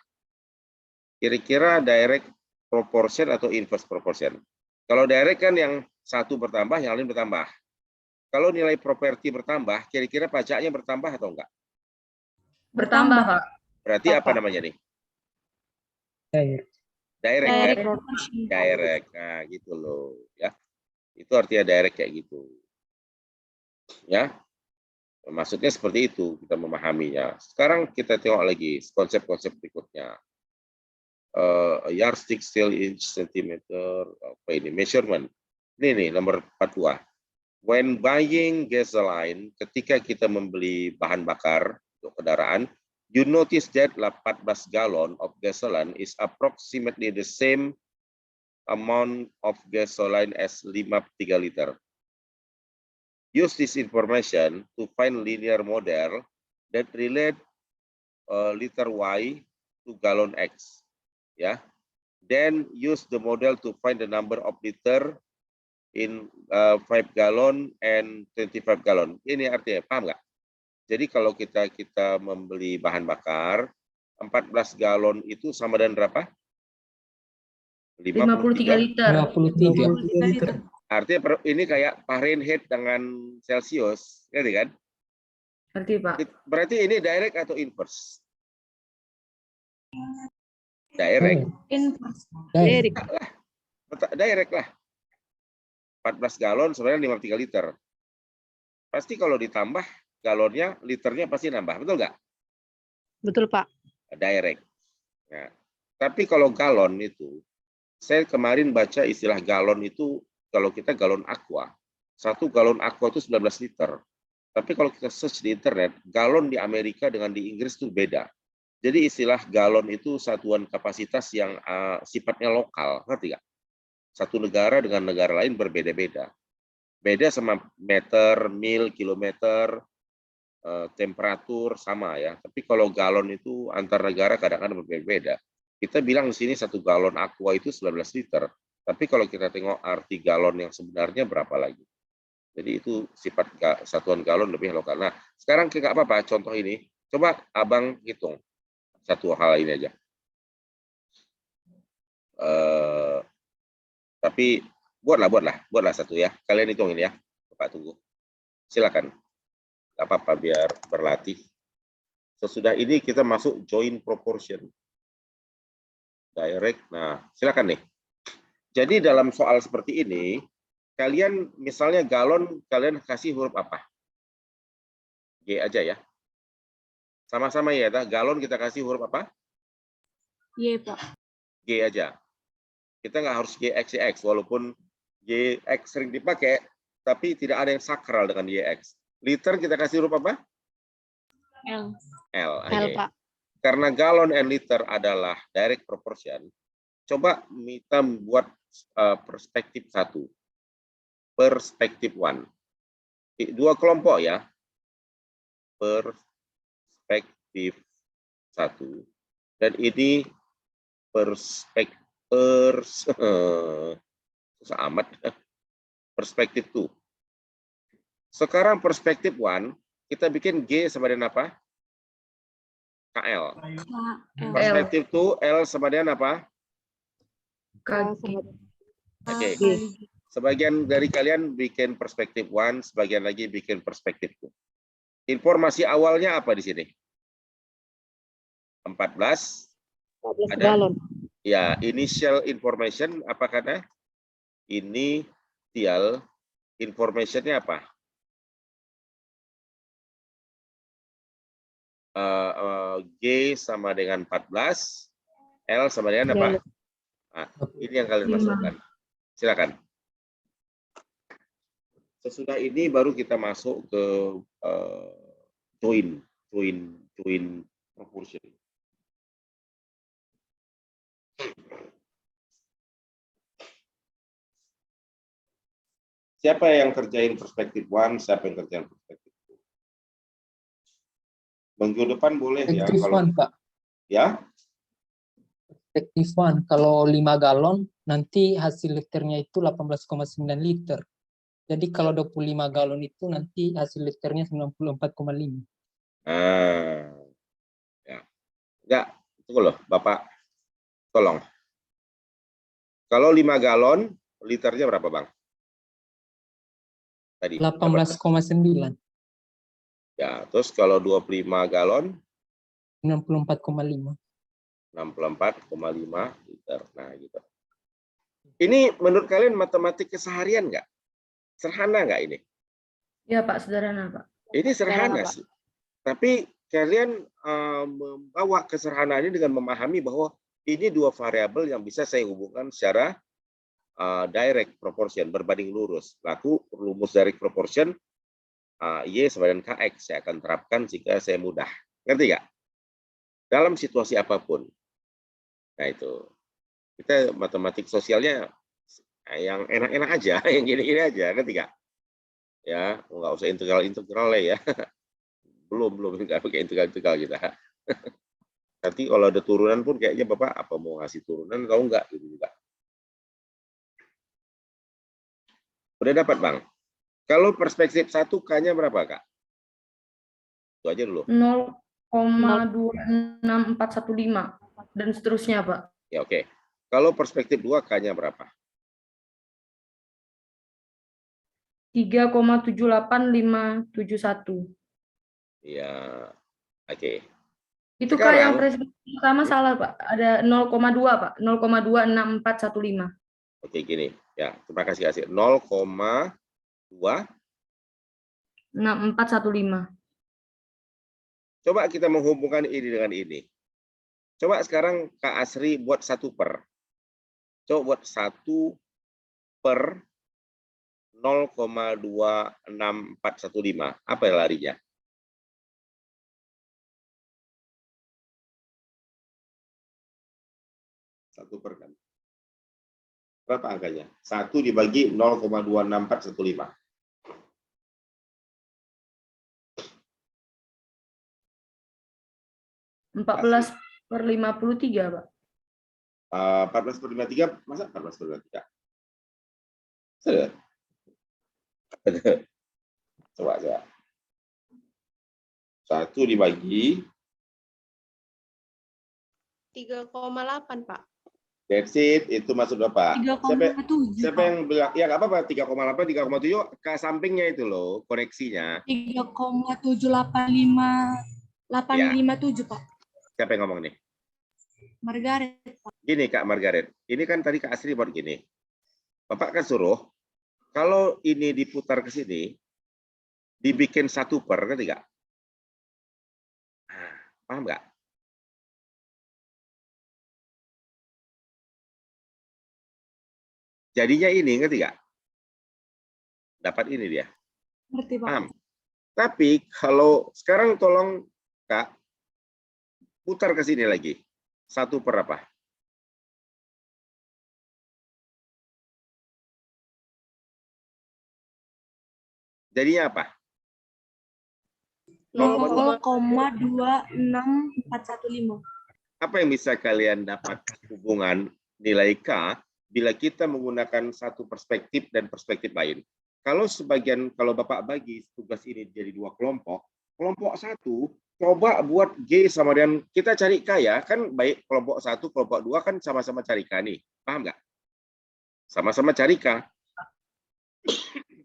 A: Kira-kira direct proportion atau inverse proportion? Kalau direct kan yang satu bertambah, yang lain bertambah. Kalau nilai properti bertambah, kira-kira pajaknya bertambah atau enggak?
B: Bertambah, Pak.
A: Berarti apa namanya nih? Direct. Direct. Nah, gitu loh, ya. Itu artinya direct kayak gitu. Ya. Maksudnya seperti itu, kita memahaminya. Sekarang kita tengok lagi konsep-konsep berikutnya. Yardstick, scale, inch, centimeter, apa ini, measurement. Ini nih, nomor 42. When buying gasoline, ketika kita membeli bahan bakar untuk kendaraan, you notice that 14 galon of gasoline is approximately the same amount of gasoline as 53 liter. Use this information to find linear model that relate liter Y to gallon X. Ya, then use the model to find the number of liter in 5 gallon and 25 gallon. Ini artinya, paham nggak? Jadi kalau kita membeli bahan bakar, 14 galon itu sama dengan berapa?
B: 53 liter.
C: 53.
D: liter.
A: Artinya ini kayak Fahrenheit dengan Celsius, ngerti kan?
B: Ngerti, Pak.
A: Berarti ini direct atau inverse? Direct.
C: Direct.
A: Direct lah. 14 galon sebenarnya 53 liter. Pasti kalau ditambah galonnya, liternya pasti nambah, betul nggak?
E: Betul, Pak.
A: Direct. Nah, tapi kalau galon itu, saya kemarin baca istilah galon itu, kalau kita galon aqua, 1 galon aqua itu 19 liter. Tapi kalau kita search di internet, galon di Amerika dengan di Inggris itu beda. Jadi istilah galon itu satuan kapasitas yang sifatnya lokal, ngerti nggak? Satu negara dengan negara lain berbeda-beda. Beda sama meter, mil, kilometer, temperatur sama ya. Tapi kalau galon itu antar negara kadang-kadang berbeda-beda. Kita bilang di sini 1 galon aqua itu 19 liter. Tapi kalau kita tengok arti galon yang sebenarnya berapa lagi? Jadi itu sifat satuan galon lebih lokal. Nah, sekarang nggak apa-apa contoh ini. Coba abang hitung satu hal ini aja. Tapi buatlah satu ya. Kalian hitungin ya. Bapak tunggu. Silakan. Nggak apa-apa biar berlatih. Sesudah ini kita masuk joint proportion. Direct. Nah, silakan nih. Jadi dalam soal seperti ini, kalian misalnya galon, kalian kasih huruf apa? G aja ya. Sama-sama ya, galon kita kasih huruf apa?
D: Y, Pak.
A: G aja. Kita nggak harus GX, walaupun GX sering dipakai, tapi tidak ada yang sakral dengan YX. Liter kita kasih huruf apa?
D: L.
A: L.
E: L,
A: Okay.
E: Pak.
A: Karena gallon and liter adalah direct proportion, coba kita buat perspektif 1. Perspektif 1. 2 kelompok ya. Perspektif 1. Dan ini susah amat. Perspektif 2. Sekarang perspektif 1, kita bikin G sama dengan apa? KL. Perspektif 2, L sama dengan apa?
B: Kaki.
A: Oke. Sebagian dari kalian bikin perspektif 1, sebagian lagi bikin perspektif 2. Informasi awalnya apa di sini? 14.
E: 14
A: Ada?
E: galon.
A: Ya, initial information apa kata? Initial information-nya apa? G sama dengan 14, L sama dengan apa? Nah, ini yang kalian masukkan. Silakan. Sesudah ini baru kita masuk ke join proportion. Siapa yang kerjain perspektif 1, siapa yang kerjain perspektif 2? Minggu depan boleh ya
C: Perspektif
A: kalau
C: 1, Pak.
A: ya.
C: Perspektif 1. Kalau 5 galon, nanti hasil liternya itu 18,9 liter. Jadi kalau 25 galon itu nanti hasil liternya 94,5.
A: Ya. Enggak, tunggu loh, Bapak. Tolong. Kalau 5 galon, liternya berapa, Bang? Tadi.
C: 18,9.
A: Ya, terus kalau 25 galon
C: 94,5.
A: 64,5 liter. Nah, gitu. Ini menurut kalian matematik keseharian nggak? Sederhana nggak ini?
B: Ya, Pak, sederhana, Pak.
A: Ini sederhana
E: Pak.
A: sih. Tapi kalian membawa kesederhanaan ini dengan memahami bahwa ini 2 variabel yang bisa saya hubungkan secara direct proportion, berbanding lurus. Lalu rumus direct proportion Y sama dengan KX saya akan terapkan jika saya mudah. Ngerti nggak? Dalam situasi apapun. Nah itu. Kita matematik sosialnya yang enak-enak aja, yang gini-gini aja. Ngerti nggak? Ya, nggak usah integral-integral lah ya. Belum nggak pakai integral kita. Nanti kalau ada turunan pun kayaknya Bapak apa mau ngasih turunan atau enggak gitu juga. Udah dapat, Bang? Kalau perspektif 1 K-nya berapa, Kak? Itu aja dulu.
B: 0,26415 dan seterusnya, Pak.
A: Ya, oke. Kalau perspektif 2 K-nya berapa?
B: 3,78571.
A: Ya, oke.
B: Itu Kak yang
A: Sekarang,
B: perspektif pertama salah, Pak. Ada 0,2, Pak. 0,26415.
A: oke, gini. Ya, terima kasih. 0,2.
B: 6415.
A: Coba kita menghubungkan ini dengan ini. Coba sekarang Kak Asri buat 1 per. Coba buat 1 per 0,26415. Apa yang larinya? Satu per kan. Berapa angkanya? 1 dibagi 0,26415.
B: 14/53, Pak.
A: 14/53, masa 14/53? Sudah. Coba. 1 dibagi
E: 3,8, Pak.
A: that's it, itu maksud Bapak.
D: 3,7.
A: Siapa yang bilang, ya nggak apa-apa, 3,8, 3,7, ke sampingnya itu loh, koneksinya.
D: 3,785,857, Pak.
A: Siapa yang ngomong nih?
D: Margaret, Pak.
A: Gini Kak Margaret, ini kan tadi Kak Asri buat gini. Bapak kan suruh, kalau ini diputar ke sini, dibikin 1 per, ngerti nggak? Nah, paham nggak? Jadinya ini, ngerti nggak? Dapat ini dia.
D: Ngerti, Pak.
A: Paham? Tapi kalau sekarang tolong Kak, putar ke sini lagi. 1 per apa? Jadinya apa?
D: 0,26415.
A: Apa yang bisa kalian dapat hubungan nilai K bila kita menggunakan satu perspektif dan perspektif lain? Kalau Bapak bagi tugas ini jadi 2 kelompok, kelompok 1 coba buat G sama dengan, kita cari K ya, kan baik kelompok 1, kelompok 2 kan sama-sama cari K nih, paham nggak? Sama-sama cari K.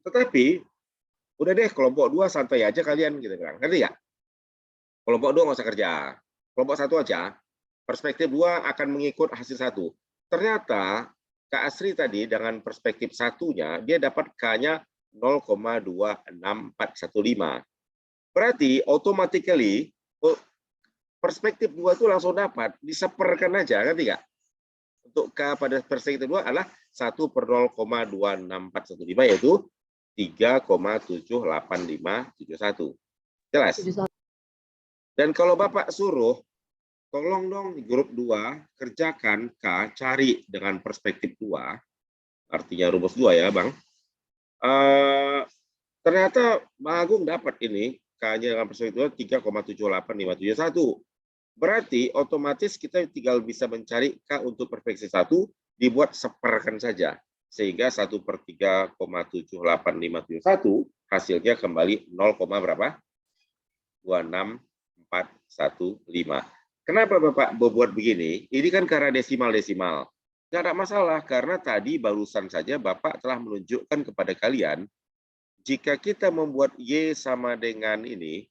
A: Tetapi, udah deh kelompok 2 santai aja kalian, gitu bilang, ngerti nggak? Kelompok 2 nggak usah kerja, kelompok 1 aja, perspektif 2 akan mengikut hasil 1. Ternyata, Kak Asri tadi dengan perspektif 1-nya, dia dapat K-nya 0,26415. Berarti automatically perspektif 2 itu langsung dapat, diseperkan aja, ngerti nggak? Untuk K pada perspektif 2 adalah 1 per 0,26415, yaitu 3,78571. Jelas? Dan kalau Bapak suruh, tolong dong di grup 2, kerjakan K, cari dengan perspektif 2, artinya rumus 2 ya Bang. Ternyata Bang Agung dapat ini, K-nya dengan perspektif 2, 3,78571. Berarti otomatis kita tinggal bisa mencari K untuk perspektif 1, dibuat seperkan saja. Sehingga 1 per 3,78571, hasilnya kembali 0, berapa? 26415. Kenapa Bapak membuat begini? Ini kan karena desimal-desimal. Nggak ada masalah, karena tadi barusan saja Bapak telah menunjukkan kepada kalian, jika kita membuat Y sama dengan ini,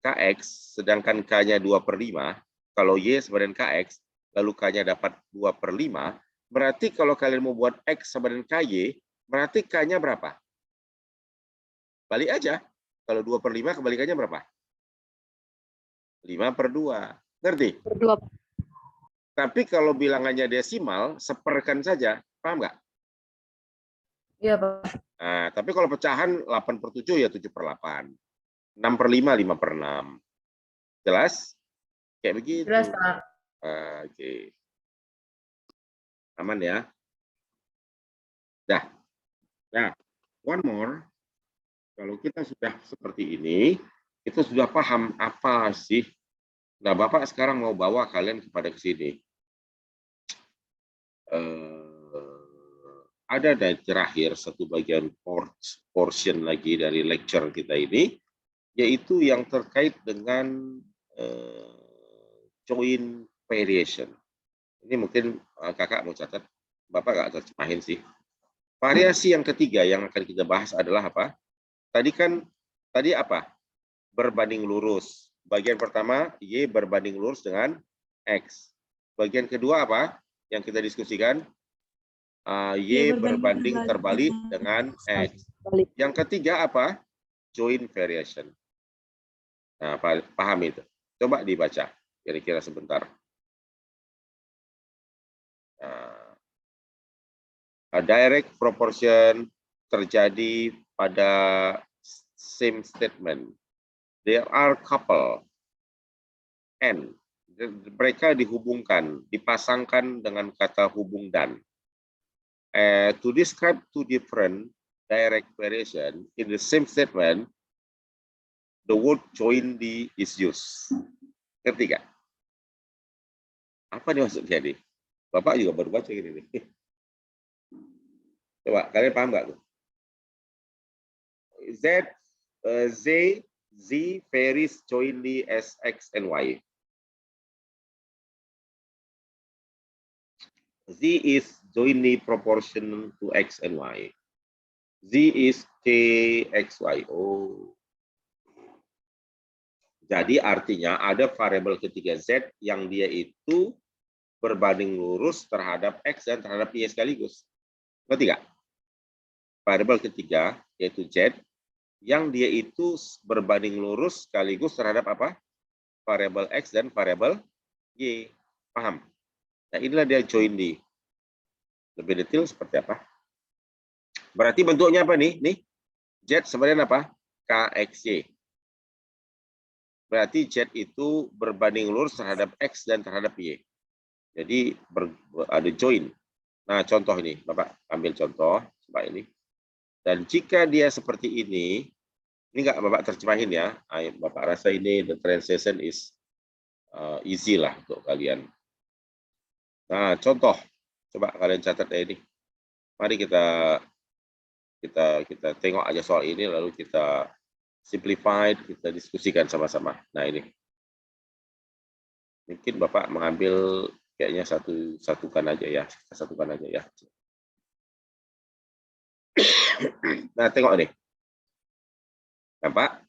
A: KX, sedangkan K-nya 2/5, kalau Y sama dengan KX, lalu K-nya dapat 2/5, berarti kalau kalian mau buat X sama dengan KY, berarti K-nya berapa? Balik aja. Kalau 2/5 kebalikannya berapa? 5/2. Ngerti?
E: Per 2.
A: Tapi kalau bilangannya desimal, seperkan saja. Paham nggak?
B: Iya, Pak.
A: Nah, tapi kalau pecahan 8/7 ya 7/8. 6/5, 5/6. Jelas? Kayak begitu.
B: Jelas, Pak.
A: Oke. Aman ya? Dah. Nah, one more. Kalau kita sudah seperti ini, kita sudah paham apa sih. Nah, Bapak sekarang mau bawa kalian kepada ke sini. ada dari terakhir satu bagian portion lagi dari lecture kita ini, yaitu yang terkait dengan joint variation. Ini mungkin kakak mau catat, bapak nggak terjemahin sih. Variasi yang ketiga yang akan kita bahas adalah apa? Tadi apa? Berbanding lurus. Bagian pertama, Y berbanding lurus dengan X. Bagian kedua apa? Yang kita diskusikan, Y berbanding terbalik dengan X. Yang ketiga apa? Joint variation. Nah, paham itu. Coba dibaca, kira-kira sebentar. Nah, a direct proportion terjadi pada same statement. There are couple and mereka dihubungkan, dipasangkan dengan kata hubung dan. To describe two different direct variation in the same statement, the word jointly is used. Ketiga, apa nih maksudnya nih? Bapak juga baru baca gini nih. Coba kalian paham nggak tuh? Z varies jointly as X and Y. Z is jointly proportional to X and Y. Z is KXY. Oh. Jadi artinya ada variabel ketiga Z yang dia itu berbanding lurus terhadap X dan terhadap Y sekaligus. Ngerti nggak? Variabel ketiga yaitu Z yang dia itu berbanding lurus sekaligus terhadap apa? Variabel X dan variabel Y. Paham? Nah, inilah dia jointly. Lebih detail seperti apa? Berarti bentuknya apa nih? Nih, Z sebenarnya apa? KXY. Berarti Z itu berbanding lurus terhadap X dan terhadap Y. Jadi ada join. Nah, contoh ini, Bapak ambil contoh, coba ini. Dan jika dia seperti ini nggak Bapak terjemahin ya. Bapak rasa ini the translation is easy lah untuk kalian. Nah, contoh, coba kalian catat ya ini. Mari kita tengok aja soal ini, lalu kita simplified, kita diskusikan sama-sama. Nah ini, mungkin Bapak mengambil kayaknya satukan aja ya, kita satukan aja ya. Nah tengok nih, Bapak.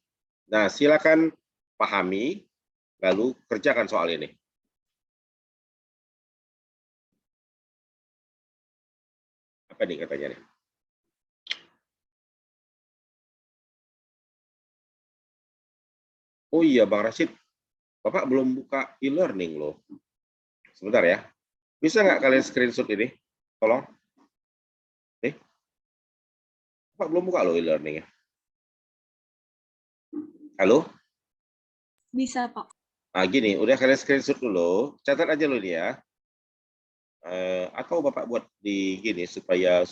A: Nah silakan pahami, lalu kerjakan soal ini. Apa nih katanya nih? Oh iya Bang Rashid, Bapak belum buka e-learning loh. Sebentar ya. Bisa nggak kalian screenshot ini? Tolong. Bapak belum buka loh e-learning ya. Halo?
D: Bisa, Pak.
A: Nah gini, udah kalian screenshot dulu. Catat aja loh ini ya. Atau Bapak buat di gini supaya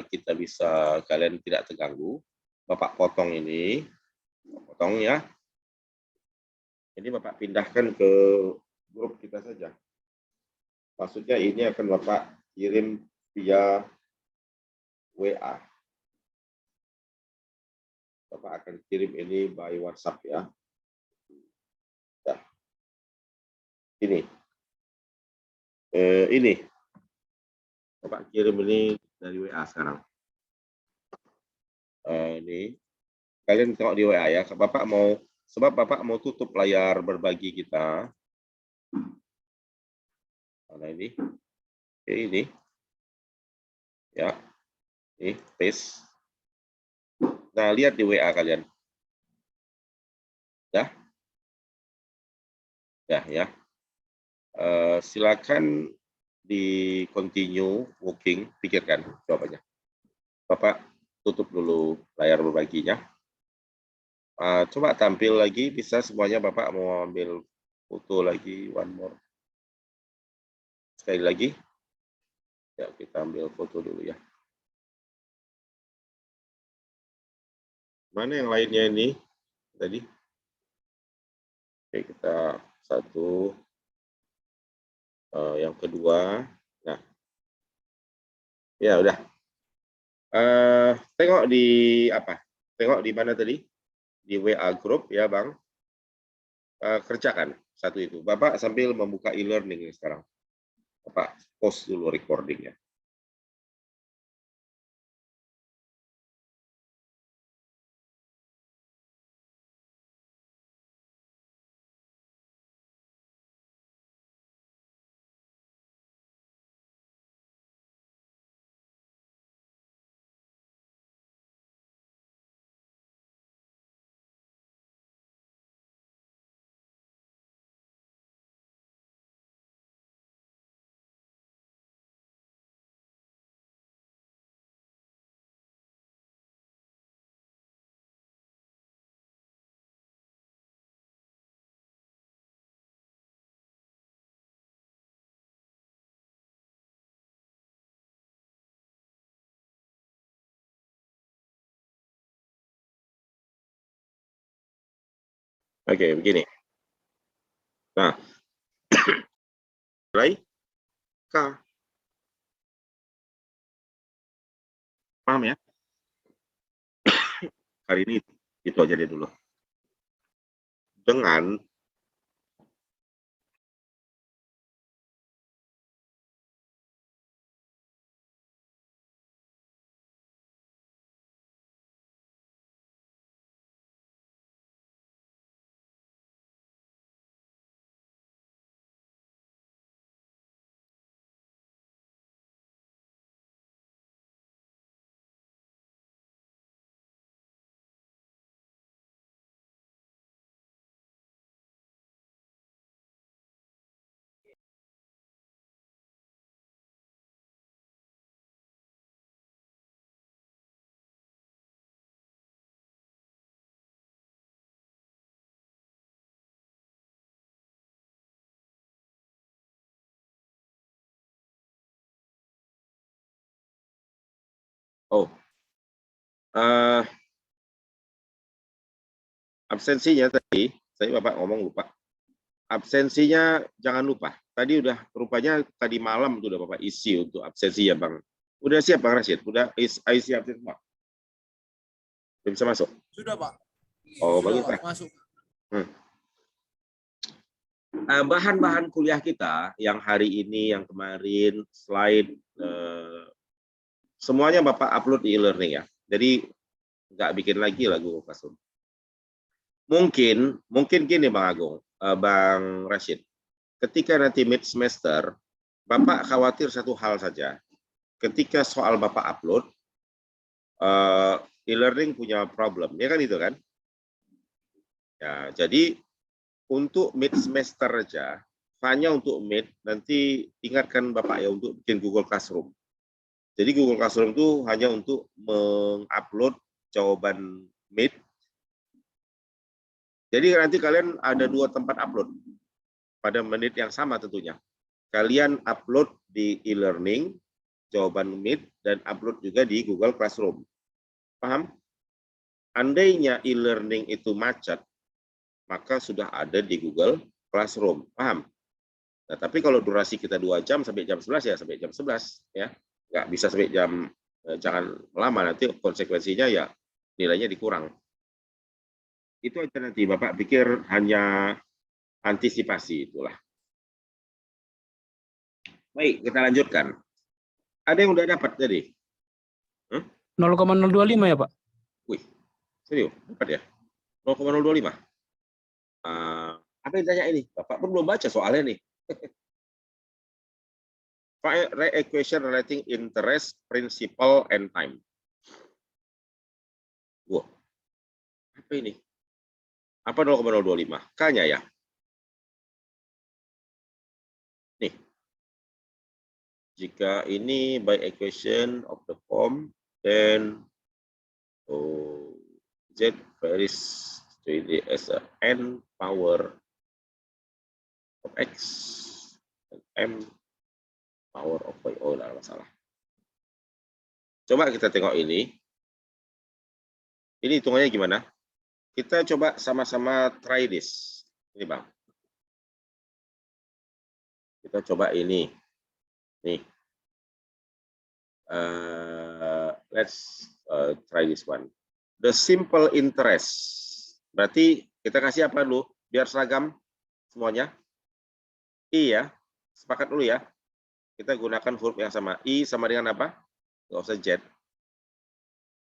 A: kita bisa, kalian tidak terganggu. Bapak potong ini. Potong ya. Ini Bapak pindahkan ke grup kita saja. Maksudnya ini akan Bapak kirim via WA. Bapak akan kirim ini by WhatsApp ya. Ya. Ini. Ini. Bapak kirim ini dari WA sekarang. Ini. Kalian tengok di WA ya. Bapak mau, sebab Bapak mau tutup layar berbagi kita. Mana ini? Oke, ini. Ya. Ini paste. Nah, lihat di WA kalian. Ya. Ya. Silakan di continue working, pikirkan jawabannya. Bapak tutup dulu layar berbaginya. Coba tampil lagi, bisa semuanya. Bapak mau ambil foto lagi, one more. Sekali lagi. Ya, kita ambil foto dulu ya. Mana yang lainnya ini? Tadi. Oke, kita satu. Yang kedua. Nah. Ya, udah. Tengok di apa? Tengok di mana tadi? Di WA group ya, Bang. Kerjakan satu itu. Bapak sambil membuka e-learning sekarang. Bapak post dulu recordingnya. Oke, begini. Nah, mulai K. Paham ya? Hari ini itu aja deh dulu. Dengan absensinya tadi, saya Bapak ngomong lupa. Absensinya jangan lupa. Tadi udah rupanya tadi malam itu udah Bapak isi untuk absensi ya Bang. Udah siap Bang Rashid? Udah isi absen semua? Udah bisa masuk?
F: Sudah, Pak.
A: Oh,
F: Sudah,
A: bagus
F: Pak.
A: Pak.
F: Masuk.
A: Bahan-bahan kuliah kita yang hari ini, yang kemarin, slide, semuanya Bapak upload di e-learning ya. Jadi nggak bikin lagi Google Classroom. Mungkin gini Bang Agung, Bang Rashid, ketika nanti mid semester, Bapak khawatir satu hal saja. Ketika soal Bapak upload, e-learning punya problem, ya kan itu kan? Ya, jadi untuk mid semester aja, hanya untuk mid, nanti ingatkan Bapak ya untuk bikin Google Classroom. Jadi Google Classroom itu hanya untuk mengupload jawaban mid. Jadi nanti kalian ada 2 tempat upload pada menit yang sama tentunya. Kalian upload di e-learning, jawaban mid, dan upload juga di Google Classroom. Paham? Andainya e-learning itu macet, maka sudah ada di Google Classroom. Paham? Nah, tapi kalau durasi kita 2 jam sampai jam 11 ya sampai jam 11 ya. Nggak bisa sampai jam, jangan lama, nanti konsekuensinya ya nilainya dikurang. Itu aja nanti Bapak pikir hanya antisipasi itulah. Baik, kita lanjutkan. Ada yang udah dapat tadi?
F: 0,025 ya, Pak?
A: Wih, serius dapat ya? 0,025. Apa yang ditanya ini? Bapak pun belum baca soalnya nih. Equation relating interest, principal, and time. Wah, apa ini? Apa 0,025? K-nya ya? Nih. Jika ini by equation of the form, then Z varies as a n power of x and m power of y. Oh, tidak masalah. Coba kita tengok ini. Ini hitungannya gimana? Kita coba sama-sama try this. Ini Bang. Kita coba ini. Nih. Let's try this one. The simple interest. Berarti kita kasih apa dulu? Biar seragam semuanya. I ya. Sepakat dulu ya. Kita gunakan huruf yang sama. I sama dengan apa? Nggak usah Z.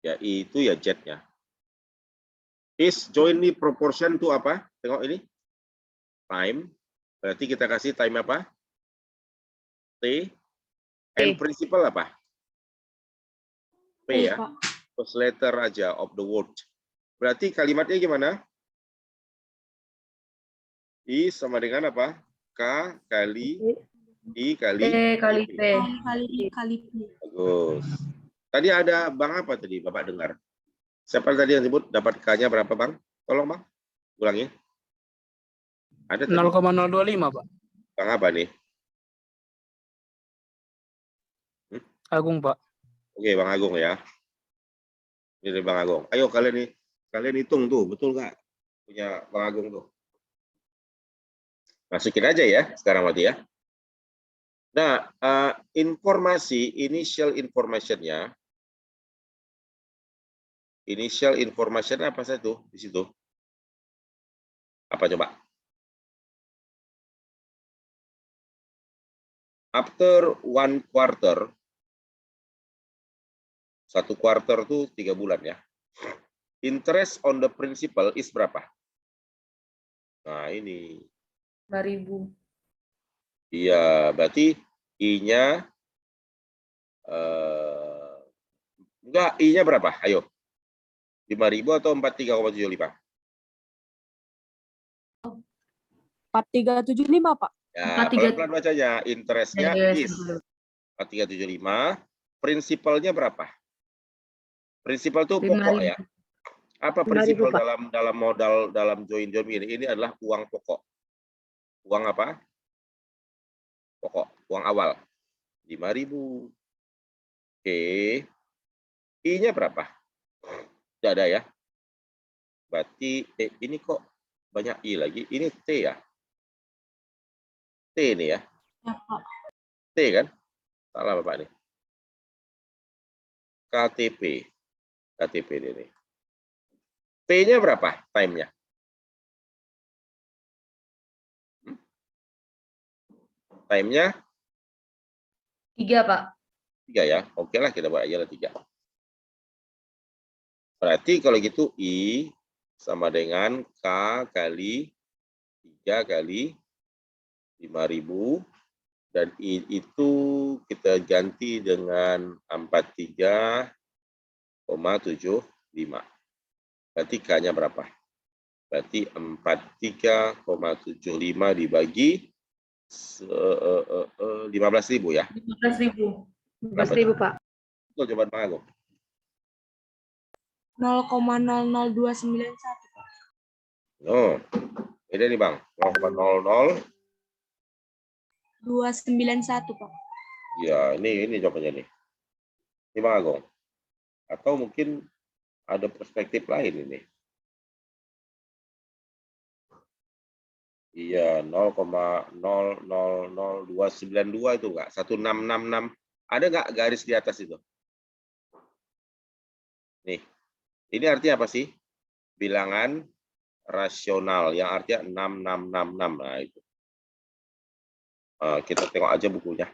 A: Ya, I itu ya Z-nya. Is jointly proportion to apa? Tengok ini. Time. Berarti kita kasih time apa? T. And principal apa? P ya.
D: Pak.
A: First letter aja of the word. Berarti kalimatnya gimana? I sama dengan apa? K kali I kali
B: T kali P.
D: Kali P.
A: Bagus. Tadi ada Bang apa tadi Bapak dengar? Siapa tadi yang sebut dapat K-nya berapa Bang? Tolong Bang, ulangi. Ada tadi.
F: 0,025 Pak.
A: Bang apa nih?
F: Agung Pak.
A: Oke, Bang Agung ya. Ini dari Bang Agung. Ayo kalian hitung tuh, betul nggak? Punya Bang Agung tuh. Masukin aja ya, sekarang mati ya. Nah, informasi, initial information-nya, initial information apa saja tuh di situ? Apa coba? After 1 quarter, 1 quarter itu 3 bulan ya. Interest on the principal is berapa? Nah ini.
B: 5.000.
A: Iya, berarti I-nya enggak, I-nya berapa? Ayo. 5.000 atau 43,75?
D: 4375, Pak.
A: Ya,
B: 43.
A: pelan-pelan bacanya. Interest-nya is 4375. Prinsipalnya berapa? Prinsipal itu pokok ya. Apa prinsipal dalam modal dalam join ini? Ini adalah uang pokok. Uang apa? Pokok, uang awal. 5.000. Oke. I-nya berapa? Tidak ada ya. Berarti ini kok banyak I lagi. Ini T ya. T ini ya.
D: Ya, Pak.
A: T kan? Salah Bapak nih. KTP. KTP ini. T-nya berapa time-nya? Time-nya
B: 3, Pak.
A: 3 ya. Oke lah, kita buat aja lah 3. Berarti kalau gitu I sama dengan K kali 3 kali 5.000. Dan I itu kita ganti dengan 43,75. Berarti K-nya berapa? Berarti 43,75 dibagi 15.000 ya.
B: 15.000.
E: 15.000 Pak.
A: Betul, coba Bang Agung.
D: 0,00291, Pak.
A: Oh, ini nih Bang. 0,00.
D: 291, Pak.
A: Ya, ini jawabannya nih. Ini Bang Agung. Atau mungkin ada perspektif lain ini. Iya, 0,000292 itu enggak? 1666. Ada nggak garis di atas itu? Nih, ini artinya apa sih? Bilangan rasional yang artinya 6666. Nah, itu. Kita tengok aja bukunya.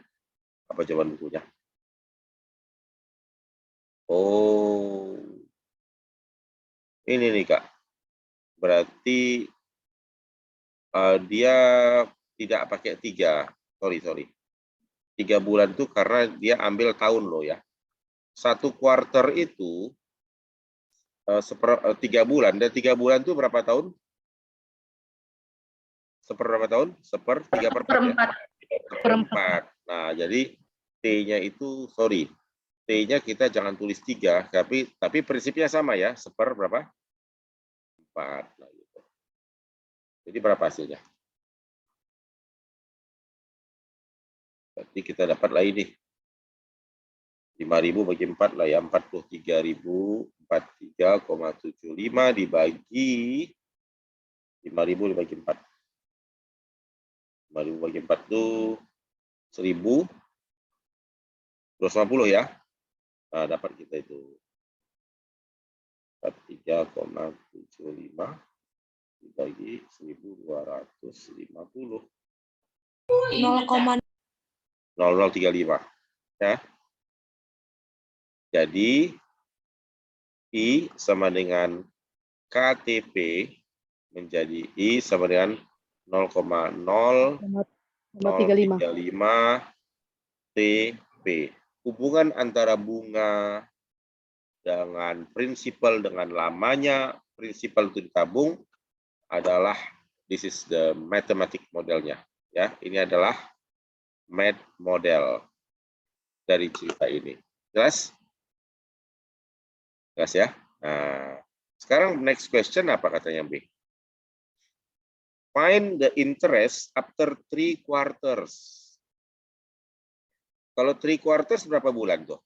A: Apa jawaban bukunya? Oh, ini nih Kak. Berarti dia tidak pakai 3. Sorry. 3 bulan itu karena dia ambil tahun loh ya. 1 quarter itu 3 bulan. Dan 3 bulan itu berapa tahun? Seperberapa tahun? 3/4. Seperempat. Nah, jadi T-nya itu, T-nya kita jangan tulis 3, tapi prinsipnya sama ya, berapa? 4. Nah, gitu. Jadi berapa hasilnya? Berarti kita dapat lah ini. 5.000 bagi 4 lah ya, 43.043,75 dibagi 5.000 dibagi 4. 5.000 bagi 4 itu 1.250 ya. Nah, dapat kita itu 43,75 dibagi 1.250. 0035 ya. Jadi I sama dengan KTP menjadi I sama dengan 0,0035 TP. Hubungan antara bunga dengan prinsipal dengan lamanya prinsipal itu ditabung adalah this is the mathematic modelnya ya. Ini adalah math model dari cerita ini. Jelas? Jelas ya? Nah, sekarang next question apa katanya B? Find the interest after 3 quarters. Kalau 3 quarters berapa bulan tuh?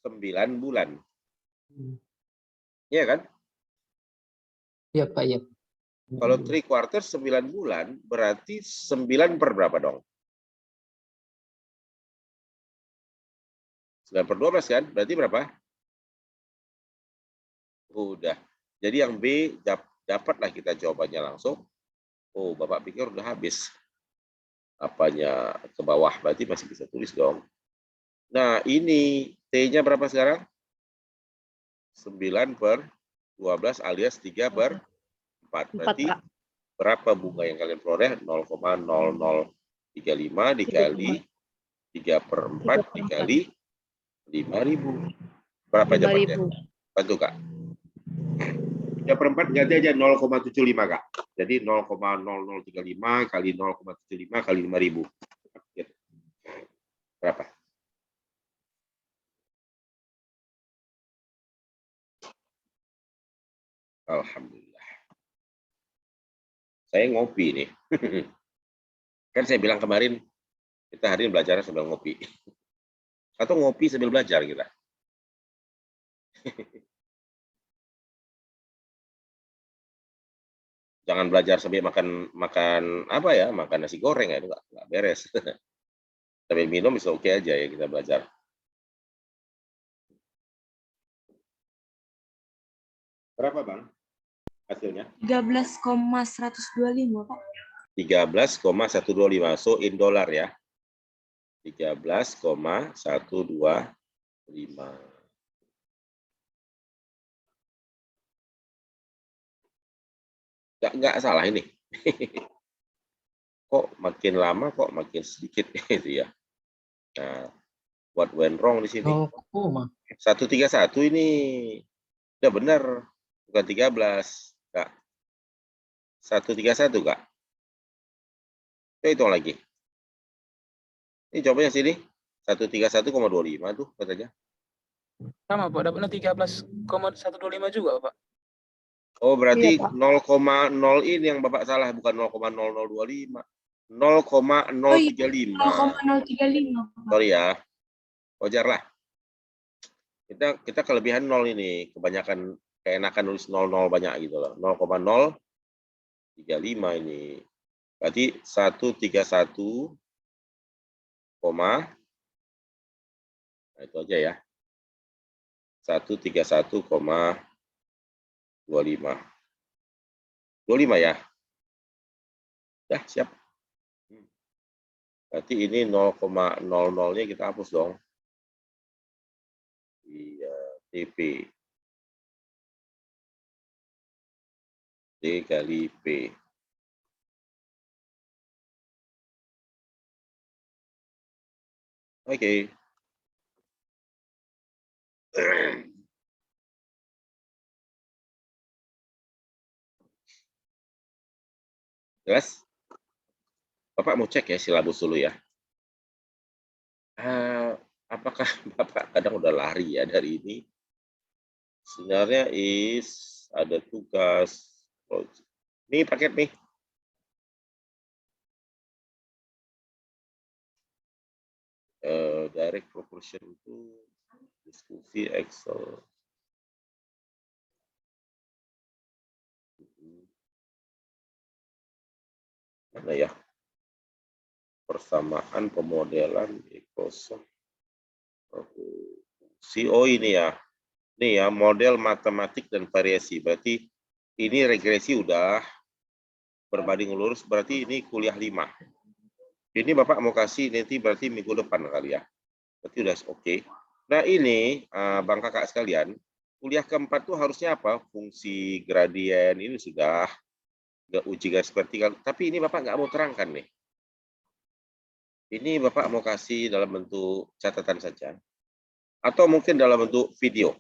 A: 9 bulan. Iya kan?
C: Iya Pak, iya.
A: Kalau 3 quarters 9 bulan, berarti 9 per berapa dong? 9 per 12 kan? Berarti berapa? Udah. Jadi yang B dapatlah kita jawabannya langsung. Oh, Bapak pikir udah habis. Apanya ke bawah, berarti masih bisa tulis dong. Nah, ini T-nya berapa sekarang? 9 per 12 alias 3 per 4. Berarti berapa bunga yang kalian peroleh? 0,0035 dikali 3 per 4 dikali 5.000. Berapa jawabannya? Bantu Kak. 3 per 4 ganti aja 0,75 Kak. Jadi 0,0035 kali 0,75 kali 5.000. Berapa? Alhamdulillah. Saya ngopi nih. Kan saya bilang kemarin, kita hari ini belajar sambil ngopi. Atau ngopi sambil belajar kita. Jangan belajar sambil makan apa ya, makan nasi goreng ya, itu nggak beres. Sambil minum bisa oke aja ya kita belajar. Berapa Bang hasilnya?
D: 13,125 Pak.
A: 13,125. So in dollar ya. 13,125. Nggak salah ini. Kok makin lama kok makin sedikit itu ya. Nah, what went wrong di sini? 131 ini udah benar, bukan 13, Kak. 131, Kak. Coba hitung lagi. Ini jawabannya sini. 131,25 tuh katanya.
F: Sama Pak, dapatnya 13,125 juga Pak.
A: Oh, berarti
B: Iya, Pak.
A: 0,0 ini yang Bapak salah, bukan 0,0025. 0,035.
D: 0,035 Pak.
A: Sorry ya. Wajar lah. Kita kelebihan 0 ini. Kebanyakan keenakan nulis 00 banyak gitu loh. 0,035 ini. Berarti 131, nah itu aja ya. 131,25. 25 ya. Ya, siap. Berarti ini 0,00-nya kita hapus dong. Iya, TP. D kali P. Oke. Jelas? Bapak mau cek ya silabus dulu ya. Apakah Bapak kadang udah lari ya dari ini? Sebenarnya ada tugas. Nih paket nih. Direct proportion itu diskusi Excel. Mana ya? Persamaan pemodelan Microsoft. CO ini ya. Ini ya, model matematik dan variasi. Berarti ini regresi udah berbanding lurus, berarti ini kuliah 5. Ini Bapak mau kasih nanti berarti minggu depan kali ya. Berarti udah oke. Nah ini Bang Kakak sekalian, kuliah keempat tuh harusnya apa? Fungsi gradien ini sudah nggak uji garis vertikal. Tapi ini Bapak nggak mau terangkan nih. Ini Bapak mau kasih dalam bentuk catatan saja. Atau mungkin dalam bentuk video.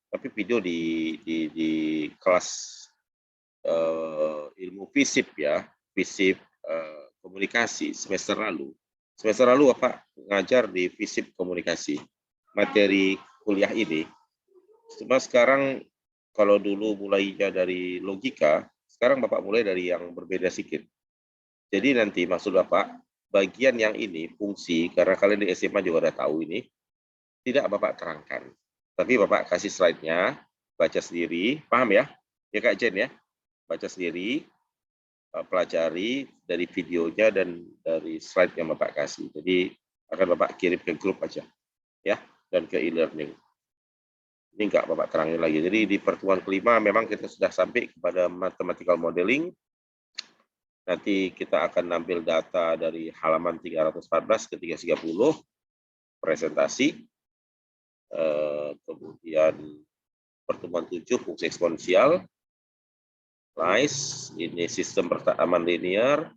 A: Tapi video di kelas ilmu FISIP ya, FISIP komunikasi semester lalu. Semester lalu Bapak ngajar di FISIP komunikasi. Materi kuliah ini. Cuma sekarang kalau dulu mulainya dari logika, sekarang Bapak mulai dari yang berbeda sedikit. Jadi nanti maksud Bapak, bagian yang ini fungsi, karena kalian di SMA juga udah tahu ini, tidak Bapak terangkan. Tapi Bapak kasih slide-nya, baca sendiri, paham ya? Ya Kak Jen ya? Baca sendiri, pelajari dari videonya dan dari slide yang Bapak kasih. Jadi akan Bapak kirim ke grup aja, ya, dan ke e-learning. Ini enggak Bapak terangin lagi. Jadi di pertemuan kelima memang kita sudah sampai kepada mathematical modeling. Nanti kita akan ambil data dari halaman 314 ke 330, presentasi. Kemudian pertemuan 7, fungsi eksponensial. Nice, ini sistem pertaaman linear.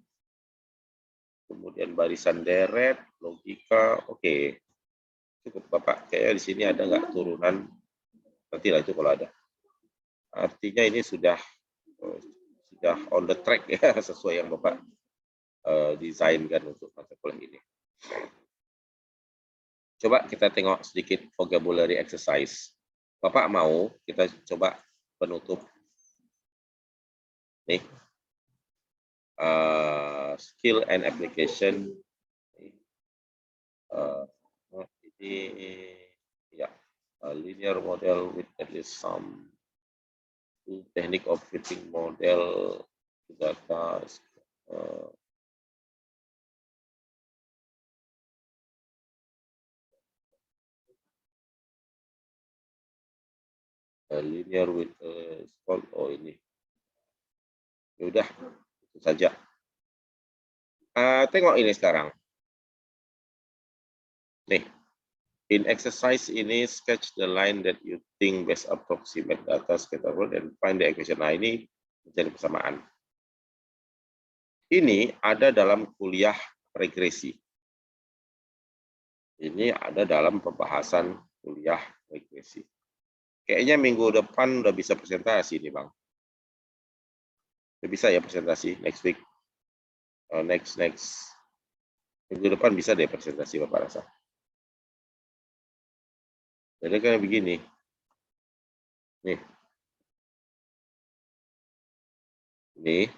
A: Kemudian barisan deret, logika, oke. Cukup Bapak, kayaknya di sini ada nggak turunan? Nantilah itu kalau ada. Artinya ini sudah on the track ya, sesuai yang Bapak desainkan untuk mata kuliah ini. Coba kita tengok sedikit vocabulary exercise. Bapak mau kita coba penutup nih, skill and application. Ini ya, linear model with at least some technique of fitting model to data. Linear with ini. Ya udah, itu saja. Tengok ini sekarang. Nih, in exercise ini sketch the line that you think best approximate data scatterable and find the equation. Nah, ini menjadi persamaan. Ini ada dalam kuliah regresi. Ini ada dalam pembahasan kuliah regresi. Kayaknya minggu depan udah bisa presentasi nih Bang. Udah bisa ya presentasi next week. Next minggu depan bisa deh presentasi Bapak rasa. Jadi kan begini. Nih. Nih.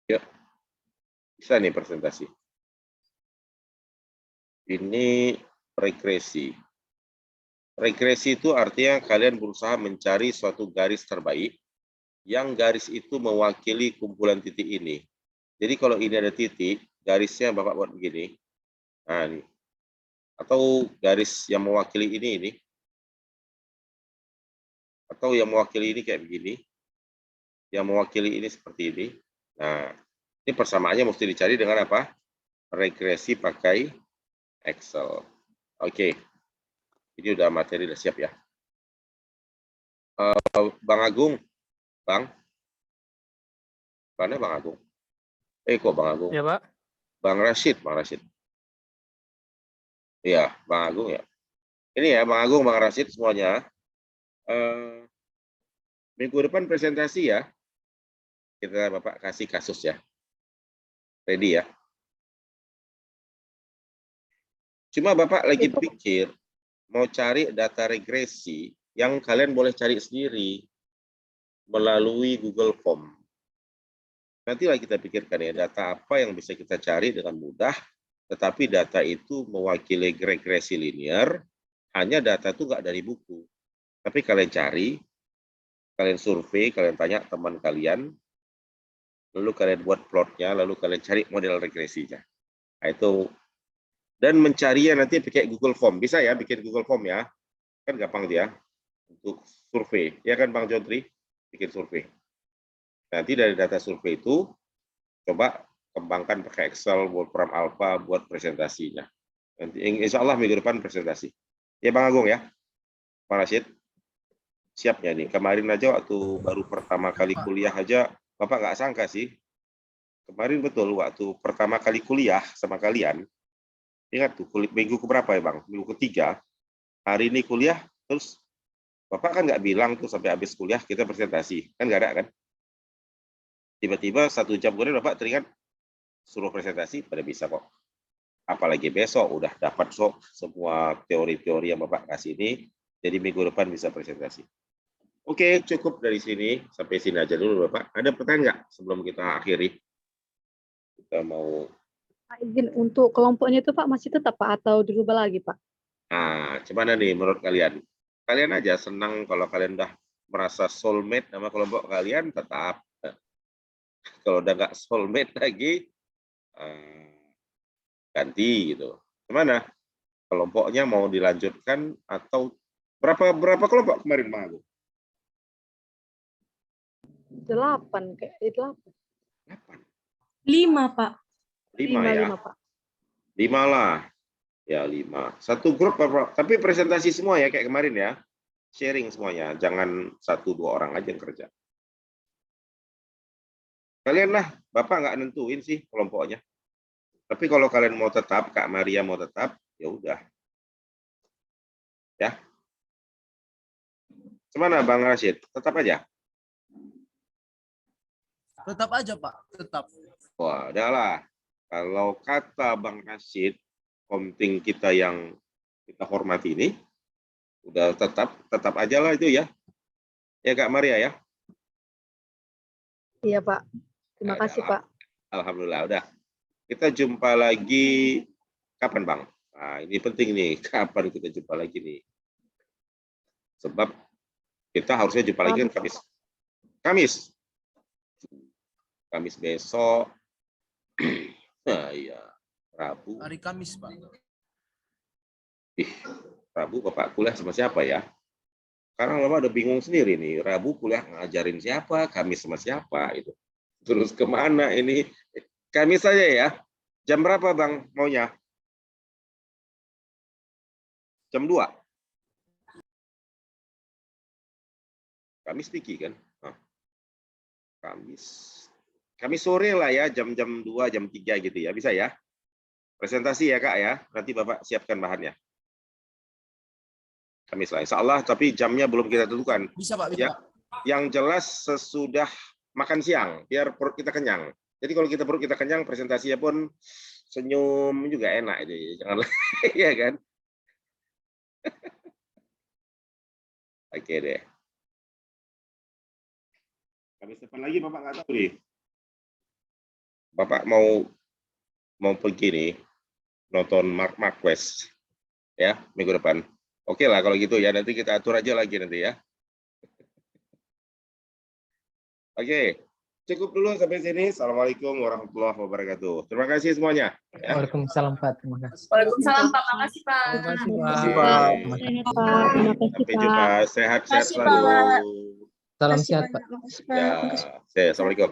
A: Ya. Bisa nih presentasi. Ini regresi. Regresi itu artinya kalian berusaha mencari suatu garis terbaik yang garis itu mewakili kumpulan titik ini. Jadi kalau ini ada titik, garisnya Bapak buat begini. Nah, ini. Atau garis yang mewakili ini. Atau yang mewakili ini kayak begini. Yang mewakili ini seperti ini. Nah, ini persamaannya mesti dicari dengan apa? Regresi pakai Excel. Oke. Ini udah materi, udah siap ya. Bang Agung. Bang. Mana Bang Agung? Kok Bang Agung?
F: Ya, Pak.
A: Bang Rashid. Iya, Bang Agung ya. Ini ya, Bang Agung, Bang Rashid semuanya. Minggu depan presentasi ya. Kita Bapak kasih kasus ya. Ready ya. Cuma Bapak lagi pikir mau cari data regresi yang kalian boleh cari sendiri melalui Google Form. Nantilah kita pikirkan ya, data apa yang bisa kita cari dengan mudah, tetapi data itu mewakili regresi linear, hanya data itu nggak dari buku. Tapi kalian cari, kalian survei, kalian tanya teman kalian, lalu kalian buat plotnya, lalu kalian cari model regresinya. Nah, itu. Dan mencarinya nanti pakai Google Form. Bisa ya bikin Google Form ya. Kan gampang dia untuk survei. Ya kan Bang Jodri? Bikin survei. Nanti dari data survei itu coba kembangkan pakai Excel, Wolfram Alpha buat presentasinya. Nanti insya Allah minggu depan presentasi. Ya Bang Agung ya, Pak Rashid. Siapnya nih. Kemarin aja waktu baru pertama kali kuliah aja, Bapak nggak sangka sih. Kemarin betul waktu pertama kali kuliah sama kalian. Ingat tuh minggu keberapa ya Bang? Minggu ketiga. Hari ini kuliah, terus Bapak kan nggak bilang tuh sampai habis kuliah kita presentasi. Kan nggak ada kan? Tiba-tiba 1 jam kemudian Bapak teringat suruh presentasi, pada bisa kok. Apalagi besok udah dapat semua teori-teori yang Bapak kasih ini, jadi minggu depan bisa presentasi. Oke, cukup dari sini. Sampai sini aja dulu Bapak. Ada pertanyaan nggak sebelum kita akhiri? Kita mau...
D: Pak, izin untuk kelompoknya itu Pak masih tetap Pak atau dirubah lagi Pak?
A: Nah, gimana nih menurut kalian? Kalian aja senang kalau kalian udah merasa soulmate sama kelompok kalian, tetap. Kalau udah nggak soulmate lagi, ganti gitu. Gimana? Kelompoknya mau dilanjutkan atau berapa kelompok kemarin Bang Agung?
D: 8 kayak 8.
E: 5, Pak.
A: 5 ya.
D: 5 Pak.
A: 5 lah. Ya 5. Satu grup tapi presentasi semua ya kayak kemarin ya. Sharing semuanya, jangan 1-2 orang aja yang kerja. Kalian lah, Bapak nggak nentuin sih kelompoknya. Tapi kalau kalian mau tetap, Kak Maria mau tetap, ya udah. Ya. Gimana Bang Rashid? Tetap aja?
G: Tetap aja Pak, tetap.
A: Wah, udahlah. Kalau kata Bang Rashid, komting kita yang kita hormati ini, udah tetap aja lah itu ya. Ya Kak Maria ya?
D: Iya Pak. Terima kasih Pak.
A: Alhamdulillah, udah. Kita jumpa lagi kapan Bang? Nah, ini penting nih, kapan kita jumpa lagi nih? Sebab kita harusnya jumpa lagi kan Kamis. Kamis besok. Nah, iya. Rabu.
G: Hari Kamis Pak.
A: Rabu Bapak kuliah sama siapa ya? Sekarang Bapak udah bingung sendiri nih. Rabu kuliah ngajarin siapa, Kamis sama siapa itu. Terus kemana ini? Kamis saja ya. Jam berapa Bang maunya? Jam 2. Kamis Piki kan? Kamis sore lah ya, jam 2, jam 3 gitu ya. Bisa ya? Presentasi ya Kak ya. Nanti Bapak siapkan bahannya. Kamis lah, insya Allah, tapi jamnya belum kita tentukan.
G: Bisa Pak, bisa
A: Ya,
G: Pak.
A: yang jelas sesudah makan siang, biar perut kita kenyang. Jadi kalau perut kita kenyang, presentasinya pun senyum juga enak. Jadi jangan ya kan? Oke deh. Kamis depan lagi Bapak nggak tahu nih. Bapak mau pergi nih nonton Mark Marquez ya minggu depan. Oke lah kalau gitu ya, nanti kita atur aja lagi nanti ya. Oke, cukup dulu sampai sini. Assalamualaikum warahmatullahi wabarakatuh. Terima kasih semuanya. Ya.
C: Waalaikumsalam Pak, terima kasih.
B: Waalaikumsalam Pak, makasih Pak.
G: Terima kasih
A: Terima
G: Pak.
A: kasih, Pak.
D: Sehat Pak. Terima kasih
A: Sampai
D: Pak.
A: jumpa. Sehat-sehat
E: Makasih,
A: selalu.
E: Pak.
C: Salam sehat Pak.
E: Makasih,
A: Ya,
E: Pak.
A: Assalamualaikum.